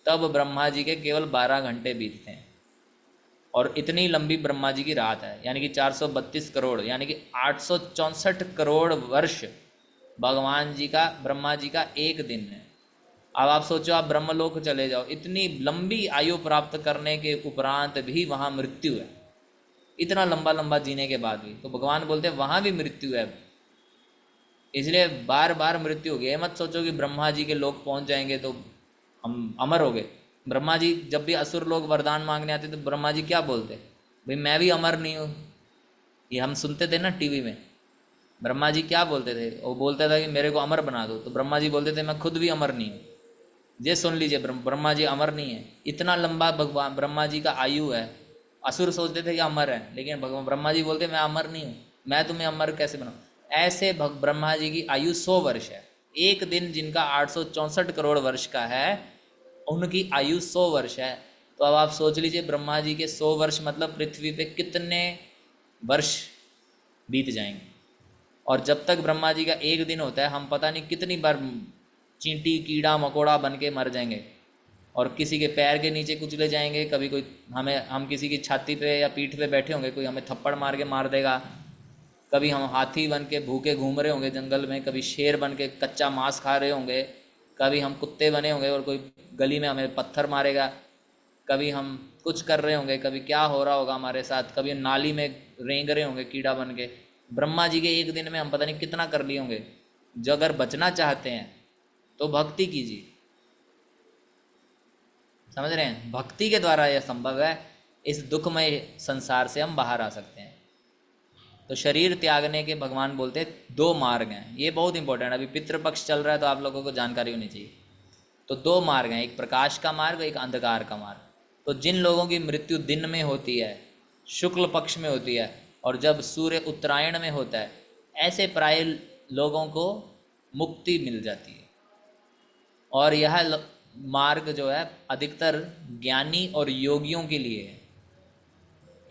तब ब्रह्मा जी के केवल 12 घंटे बीतते हैं। और इतनी लंबी ब्रह्मा जी की रात है, यानी कि 432 करोड़, यानी कि 864 करोड़ वर्ष भगवान जी का, ब्रह्मा जी का एक दिन है। अब आप सोचो, आप ब्रह्मलोक चले जाओ, इतनी लंबी आयु प्राप्त करने के उपरांत भी वहाँ मृत्यु है। इतना लंबा लंबा जीने के बाद भी, तो भगवान बोलते हैं वहाँ भी मृत्यु है। इसलिए बार बार मृत्यु होगी। ये मत सोचो कि ब्रह्मा जी के लोक पहुँच जाएंगे तो हम अमर हो गए। ब्रह्मा जी जब भी असुर लोग वरदान मांगने आते तो ब्रह्मा जी क्या बोलते? भाई मैं भी अमर नहीं हूँ। ये हम सुनते थे ना टीवी में, ब्रह्मा जी क्या बोलते थे? वो बोलता था कि मेरे को अमर बना दो, तो ब्रह्मा जी बोलते थे मैं खुद भी अमर नहीं हूँ। ये सुन लीजिए, ब्रह्मा जी अमर नहीं है। इतना लंबा भगवान ब्रह्मा जी का आयु है। असुर सोचते थे कि अमर है, लेकिन भगवान ब्रह्मा जी बोलते मैं अमर नहीं हूँ, मैं तुम्हें अमर कैसे बनाऊँ। ऐसे ब्रह्मा जी की आयु 100 वर्ष है। एक दिन जिनका 864 करोड़ वर्ष का है, उनकी आयु 100 वर्ष है। तो अब आप सोच लीजिए, ब्रह्मा जी के 100 वर्ष मतलब पृथ्वी पे कितने वर्ष बीत जाएंगे। और जब तक ब्रह्मा जी का एक दिन होता है, हम पता नहीं कितनी बार चींटी कीड़ा मकोड़ा बन के मर जाएंगे, और किसी के पैर के नीचे कुचले जाएंगे। कभी कोई हम किसी की छाती पे या पीठ पे बैठे होंगे, कोई हमें थप्पड़ मार के मार देगा। कभी हम हाथी बन के भूखे घूम रहे होंगे जंगल में, कभी शेर बन के कच्चा मांस खा रहे होंगे, कभी हम कुत्ते बने होंगे और कोई गली में हमें पत्थर मारेगा, कभी हम कुछ कर रहे होंगे, कभी क्या हो रहा होगा हमारे साथ, कभी नाली में रेंग रहे होंगे कीड़ा बन के। ब्रह्मा जी के एक दिन में हम पता नहीं कितना कर लिए होंगे। जो अगर बचना चाहते हैं तो भक्ति कीजिए। समझ रहे हैं? भक्ति के द्वारा यह संभव है। इस दुखमय संसार से हम बाहर आ सकते हैं। तो शरीर त्यागने के भगवान बोलते हैं 2 मार्ग हैं। ये बहुत इंपॉर्टेंट है, अभी पितृपक्ष चल रहा है तो आप लोगों को जानकारी होनी चाहिए। तो 2 मार्ग हैं, एक प्रकाश का मार्ग, एक अंधकार का मार्ग। तो जिन लोगों की मृत्यु दिन में होती है, शुक्ल पक्ष में होती है, और जब सूर्य उत्तरायण में होता है, ऐसे प्राय लोगों को मुक्ति मिल जाती है। और यह मार्ग जो है अधिकतर ज्ञानी और योगियों के लिए है।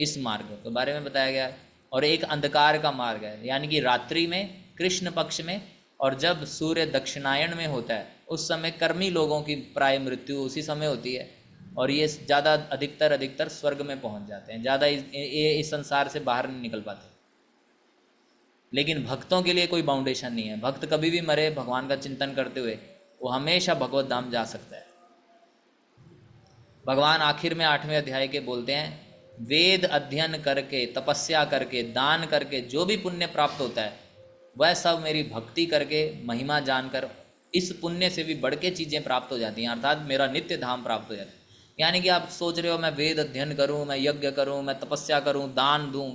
इस मार्ग के बारे में बताया गया है। और एक अंधकार का मार्ग है, यानी कि रात्रि में, कृष्ण पक्ष में, और जब सूर्य दक्षिणायन में होता है उस समय कर्मी लोगों की प्राय मृत्यु उसी समय होती है। और ये ज़्यादा अधिकतर स्वर्ग में पहुंच जाते हैं, ज़्यादा इस संसार से बाहर नहीं निकल पाते। लेकिन भक्तों के लिए कोई बाउंडेशन नहीं है। भक्त कभी भी मरे भगवान का चिंतन करते हुए, वो हमेशा भगवत धाम जा सकता है। भगवान आखिर में 8वें अध्याय के बोलते हैं, वेद अध्ययन करके, तपस्या करके, दान करके जो भी पुण्य प्राप्त होता है, वह सब मेरी भक्ति करके, महिमा जानकर, इस पुण्य से भी बढ़ के चीज़ें प्राप्त हो जाती हैं, अर्थात मेरा नित्य धाम प्राप्त हो जाता है। यानी कि आप सोच रहे हो मैं वेद अध्ययन करूं, मैं यज्ञ करूं, मैं तपस्या करूं, दान दूं,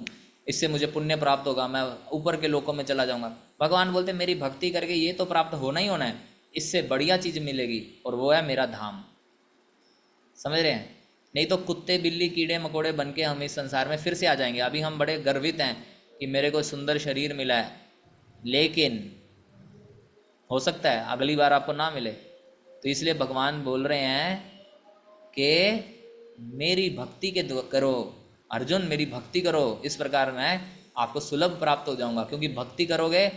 इससे मुझे पुण्य प्राप्त होगा, मैं ऊपर के लोकों में चला जाऊंगा। भगवान बोलते मेरी भक्ति करके ये तो प्राप्त होना ही होना है, इससे बढ़िया चीज़ मिलेगी, और वो है मेरा धाम। समझ रहे हैं? नहीं तो कुत्ते बिल्ली कीड़े मकोड़े बन के हम इस संसार में फिर से आ जाएंगे। अभी हम बड़े गर्वित हैं कि मेरे को सुंदर शरीर मिला है, लेकिन हो सकता है अगली बार आपको ना मिले। तो इसलिए भगवान बोल रहे हैं कि मेरी भक्ति के करो अर्जुन, मेरी भक्ति करो, इस प्रकार मैं आपको सुलभ प्राप्त हो जाऊंगा। क्योंकि भक्ति करोगे,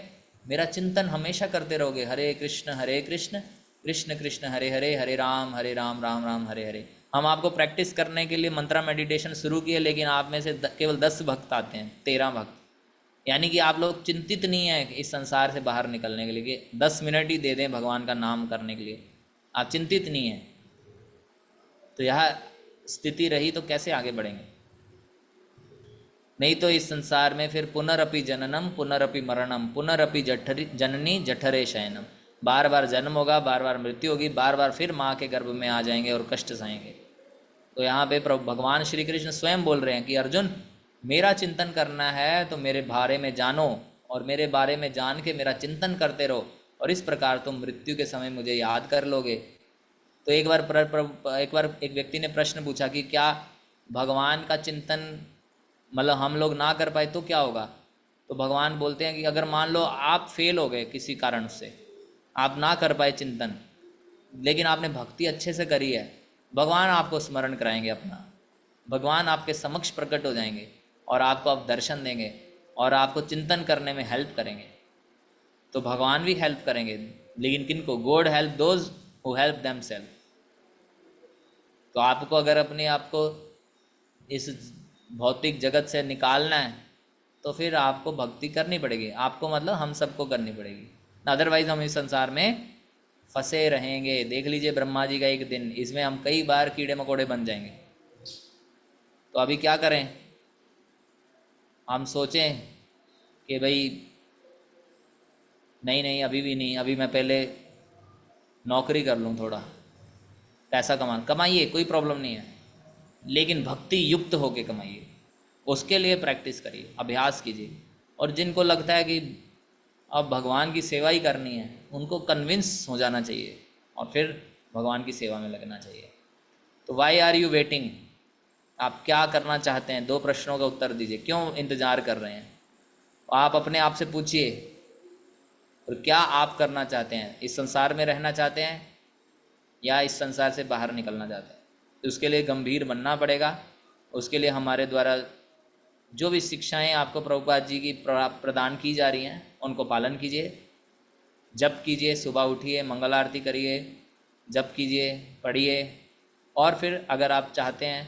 मेरा चिंतन हमेशा करते रहोगे, हरे कृष्ण कृष्ण कृष्ण हरे हरे, हरे राम राम राम हरे हरे। हम आपको प्रैक्टिस करने के लिए मंत्रा मेडिटेशन शुरू किए, लेकिन आप में से केवल 10 भक्त आते हैं, 13 भक्त। यानी कि आप लोग चिंतित नहीं है इस संसार से बाहर निकलने के लिए कि 10 मिनट ही दे दें भगवान का नाम करने के लिए, आप चिंतित नहीं हैं। तो यह स्थिति रही तो कैसे आगे बढ़ेंगे? नहीं तो इस संसार में फिर पुनरअपि जननम पुनरअपि मरणम पुनरअपि जठरी जननी जठरे शयनम, बार बार जन्म होगा, बार बार मृत्यु होगी, बार बार फिर माँ के गर्भ में आ जाएंगे और कष्ट सहेंगे। तो यहाँ पे भगवान श्री कृष्ण स्वयं बोल रहे हैं कि अर्जुन, मेरा चिंतन करना है तो मेरे बारे में जानो, और मेरे बारे में जान के मेरा चिंतन करते रहो, और इस प्रकार तुम मृत्यु के समय मुझे याद कर लोगे। तो एक बार एक व्यक्ति ने प्रश्न पूछा कि क्या भगवान का चिंतन मतलब हम लोग ना कर पाए तो क्या होगा? तो भगवान बोलते हैं कि अगर मान लो आप फेल हो गए किसी कारण से, आप ना कर पाए चिंतन, लेकिन आपने भक्ति अच्छे से करी है, भगवान आपको स्मरण कराएंगे अपना, भगवान आपके समक्ष प्रकट हो जाएंगे और आपको आप दर्शन देंगे और आपको चिंतन करने में हेल्प करेंगे। तो भगवान भी हेल्प करेंगे, लेकिन किनको? God help those who help themselves. तो आपको अगर अपने आप को इस भौतिक जगत से निकालना है तो फिर आपको भक्ति करनी पड़ेगी, आपको मतलब हम सबको करनी पड़ेगी, अदरवाइज हम इस संसार में फंसे रहेंगे। देख लीजिए ब्रह्मा जी का एक दिन, इसमें हम कई बार कीड़े मकोड़े बन जाएंगे। तो अभी क्या करें? हम सोचें कि भाई नहीं नहीं अभी भी नहीं, अभी मैं पहले नौकरी कर लूँ, थोड़ा पैसा कमाइए, कोई प्रॉब्लम नहीं है, लेकिन भक्ति युक्त होके कमाइए, उसके लिए प्रैक्टिस करिए, अभ्यास कीजिए। और जिनको लगता है कि अब भगवान की सेवा ही करनी है, उनको कन्विंस हो जाना चाहिए और फिर भगवान की सेवा में लगना चाहिए। तो वाई आर यू वेटिंग, आप क्या करना चाहते हैं, 2 प्रश्नों का उत्तर दीजिए। क्यों इंतज़ार कर रहे हैं? आप अपने आप से पूछिए, और क्या आप करना चाहते हैं? इस संसार में रहना चाहते हैं या इस संसार से बाहर निकलना चाहते हैं? तो उसके लिए गंभीर बनना पड़ेगा। उसके लिए हमारे द्वारा जो भी शिक्षाएं आपको प्रभुपाद जी की प्रदान की जा रही हैं उनको पालन कीजिए। जप कीजिए, सुबह उठिए, मंगल आरती करिए, जप कीजिए, पढ़िए। और फिर अगर आप चाहते हैं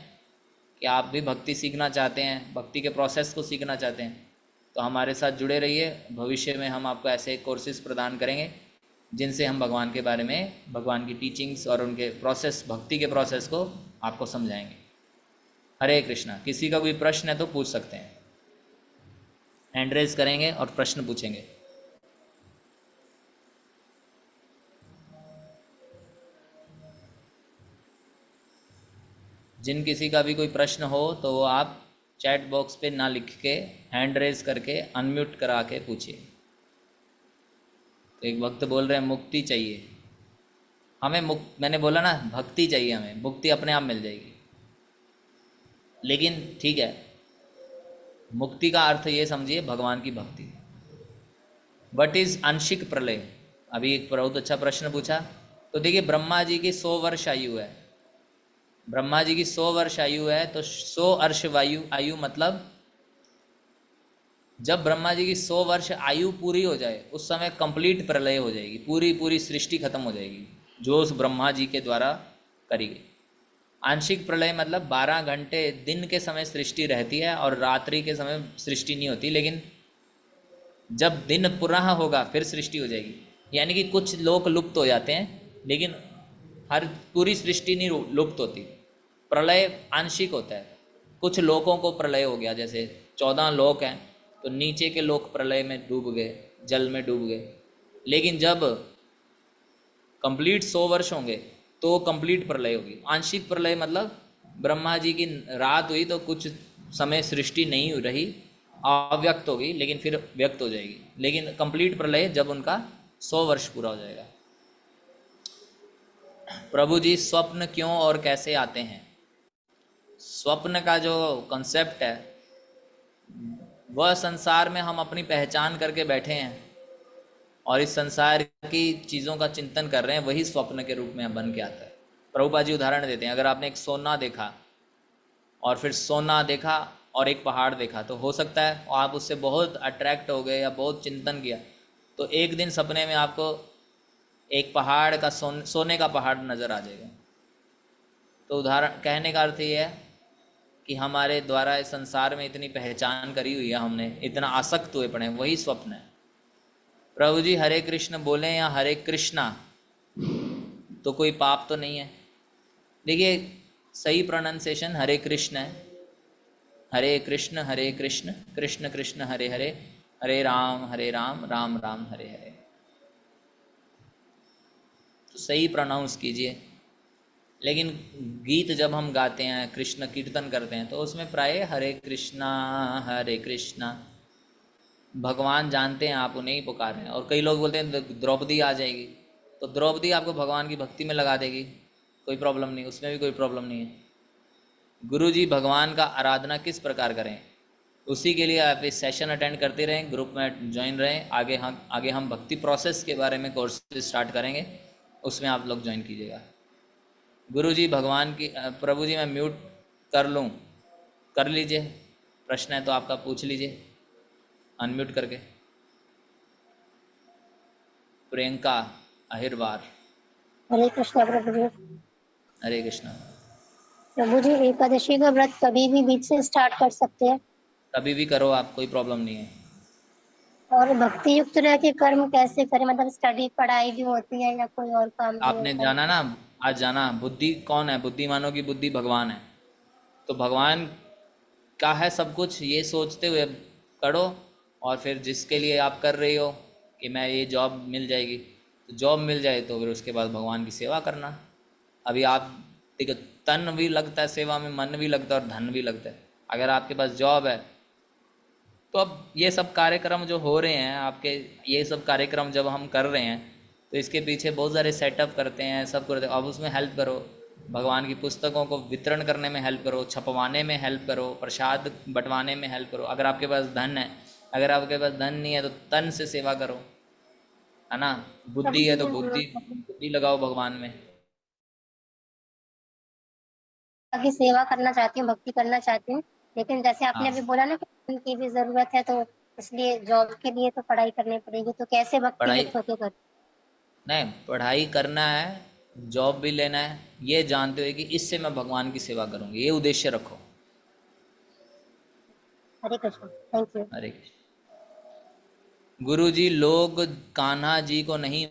कि आप भी भक्ति सीखना चाहते हैं, भक्ति के प्रोसेस को सीखना चाहते हैं, तो हमारे साथ जुड़े रहिए। भविष्य में हम आपको ऐसे कोर्सेज प्रदान करेंगे जिनसे हम भगवान के बारे में, भगवान की टीचिंग्स और उनके प्रोसेस, भक्ति के प्रोसेस को आपको समझाएंगे। हरे कृष्णा। किसी का कोई प्रश्न है तो पूछ सकते हैं, हैंड रेज करेंगे और प्रश्न पूछेंगे। जिन किसी का भी कोई प्रश्न हो तो वो आप चैट बॉक्स पे ना लिख के हैंड रेज करके अनम्यूट करा के पूछिए। तो एक भक्त बोल रहे हैं मुक्ति चाहिए हमें, मैंने बोला ना भक्ति चाहिए हमें, मुक्ति अपने आप मिल जाएगी। लेकिन ठीक है, मुक्ति का अर्थ ये समझिए भगवान की भक्ति। व्हाट इज आंशिक प्रलय? अभी एक बहुत अच्छा प्रश्न पूछा। तो देखिए, ब्रह्मा जी की 100 वर्ष आयु है, ब्रह्मा जी की 100 वर्ष आयु है, तो 100 अर्ष वायु आयु मतलब जब ब्रह्मा जी की 100 वर्ष आयु पूरी हो जाए उस समय कंप्लीट प्रलय हो जाएगी, पूरी पूरी सृष्टि खत्म हो जाएगी जो उस ब्रह्मा जी के द्वारा करी गई। आंशिक प्रलय मतलब 12 घंटे दिन के समय सृष्टि रहती है और रात्रि के समय सृष्टि नहीं होती, लेकिन जब दिन पुनः होगा फिर सृष्टि हो जाएगी। यानी कि कुछ लोक लुप्त हो जाते हैं लेकिन हर पूरी सृष्टि नहीं लुप्त होती। प्रलय आंशिक होता है, कुछ लोकों को प्रलय हो गया, जैसे 14 लोक हैं तो नीचे के लोक प्रलय में डूब गए, जल में डूब गए। लेकिन जब कंप्लीट 100 वर्ष होंगे तो कंप्लीट प्रलय होगी। आंशिक प्रलय मतलब ब्रह्मा जी की रात हुई तो कुछ समय सृष्टि नहीं हो रही, अव्यक्त होगी, लेकिन फिर व्यक्त हो जाएगी। लेकिन कंप्लीट प्रलय जब उनका 100 वर्ष पूरा हो जाएगा। प्रभु जी, स्वप्न क्यों और कैसे आते हैं? स्वप्न का जो कॉन्सेप्ट है वह संसार में हम अपनी पहचान करके बैठे हैं और इस संसार की चीज़ों का चिंतन कर रहे हैं, वही स्वप्न के रूप में बन के आता है। प्रभुपाद जी उदाहरण देते हैं, अगर आपने एक सोना देखा और फिर सोना देखा और एक पहाड़ देखा तो हो सकता है और आप उससे बहुत अट्रैक्ट हो गए या बहुत चिंतन किया तो एक दिन सपने में आपको एक पहाड़ का सोने का पहाड़ नज़र आ जाएगा। तो उदाहरण कहने का अर्थ ये है कि हमारे द्वारा इस संसार में इतनी पहचान करी हुई है, हमने इतना आसक्त हुए पड़े, वही स्वप्न है। प्रभु जी, हरे कृष्ण बोलें या हरे कृष्णा तो कोई पाप तो नहीं है? देखिए, सही प्रोनाउंसिएशन हरे कृष्ण है। हरे कृष्ण कृष्ण कृष्ण हरे हरे, हरे राम राम राम हरे हरे। तो सही प्रोनाउंस कीजिए। लेकिन गीत जब हम गाते हैं, कृष्ण कीर्तन करते हैं, तो उसमें प्राय हरे कृष्णा, भगवान जानते हैं आप उन्हें ही पुकार रहे हैं। और कई लोग बोलते हैं द्रौपदी आ जाएगी, तो द्रौपदी आपको भगवान की भक्ति में लगा देगी, कोई प्रॉब्लम नहीं, उसमें भी कोई प्रॉब्लम नहीं है। गुरु जी, भगवान का आराधना किस प्रकार करें? उसी के लिए आप इस सेशन अटेंड करते रहें, ग्रुप में ज्वाइन रहें। आगे हम भक्ति प्रोसेस के बारे में कोर्स स्टार्ट करेंगे, उसमें आप लोग ज्वाइन कीजिएगा। गुरु जी, भगवान की प्रभु जी, मैं म्यूट कर लूँ? कर लीजिए, प्रश्न है तो आपका पूछ लीजिए अनम्यूट करके। प्रियंका अहिरवार। हरे कृष्णा प्रभु जी। हरे कृष्णा। प्रभु जी, एकादशी का व्रत कभी भी बीच से स्टार्ट कर सकते हैं? कभी भी करो आप, कोई प्रॉब्लम नहीं है। और भक्ति युक्त रह के कर्म कैसे करें, मतलब स्टडी पढ़ाई भी होती है या कोई और काम भी आपने होता है? जाना ना, आज जाना, बुद्धि कौन है? बुद्धिमानों की बुद्धि भगवान है। तो भगवान का है सब कुछ, ये सोचते हुए करो। और फिर जिसके लिए आप कर रही हो कि मैं ये जॉब मिल जाएगी, तो जॉब मिल जाए तो फिर उसके बाद भगवान की सेवा करना। अभी आप देखो, तन भी लगता है सेवा में, मन भी लगता है और धन भी लगता है। अगर आपके पास जॉब है तो अब ये सब कार्यक्रम जो हो रहे हैं आपके, ये सब कार्यक्रम जब हम कर रहे हैं तो इसके पीछे बहुत सारे सेटअप करते हैं, सब करते हैं। अब उसमें हेल्प करो, भगवान की पुस्तकों को वितरण करने में हेल्प करो, छपवाने में हेल्प करो, प्रसाद बंटवाने में हेल्प करो। अगर आपके पास धन है, अगर आपके पास धन नहीं है तो तन से सेवा करो, है ना। बुद्धि है सबकी तो जरूरत बुद्धि है। बुद्धि लगाओ भगवान में। बाकी सेवा करना चाहती हूँ, भक्ति करना चाहती हूँ, लेकिन जैसे आपने अभी हाँ, बोला ना कि उनकी भी जरूरत है, तो इसलिए जॉब के लिए तो पढ़ाई करनी पड़ेगी, तो कैसे भक्ति पढ़ाई युक्त होके कर। नहीं, पढ़ाई करना है, जॉब भी लेना है, ये जानते हुए कि इससे मैं भगवान की सेवा करूँगी, ये उद्देश्य रखो। हरे कृष्ण, थैंक यू। हरे कृष्ण। गुरु जी, लोग कान्हा जी को नहीं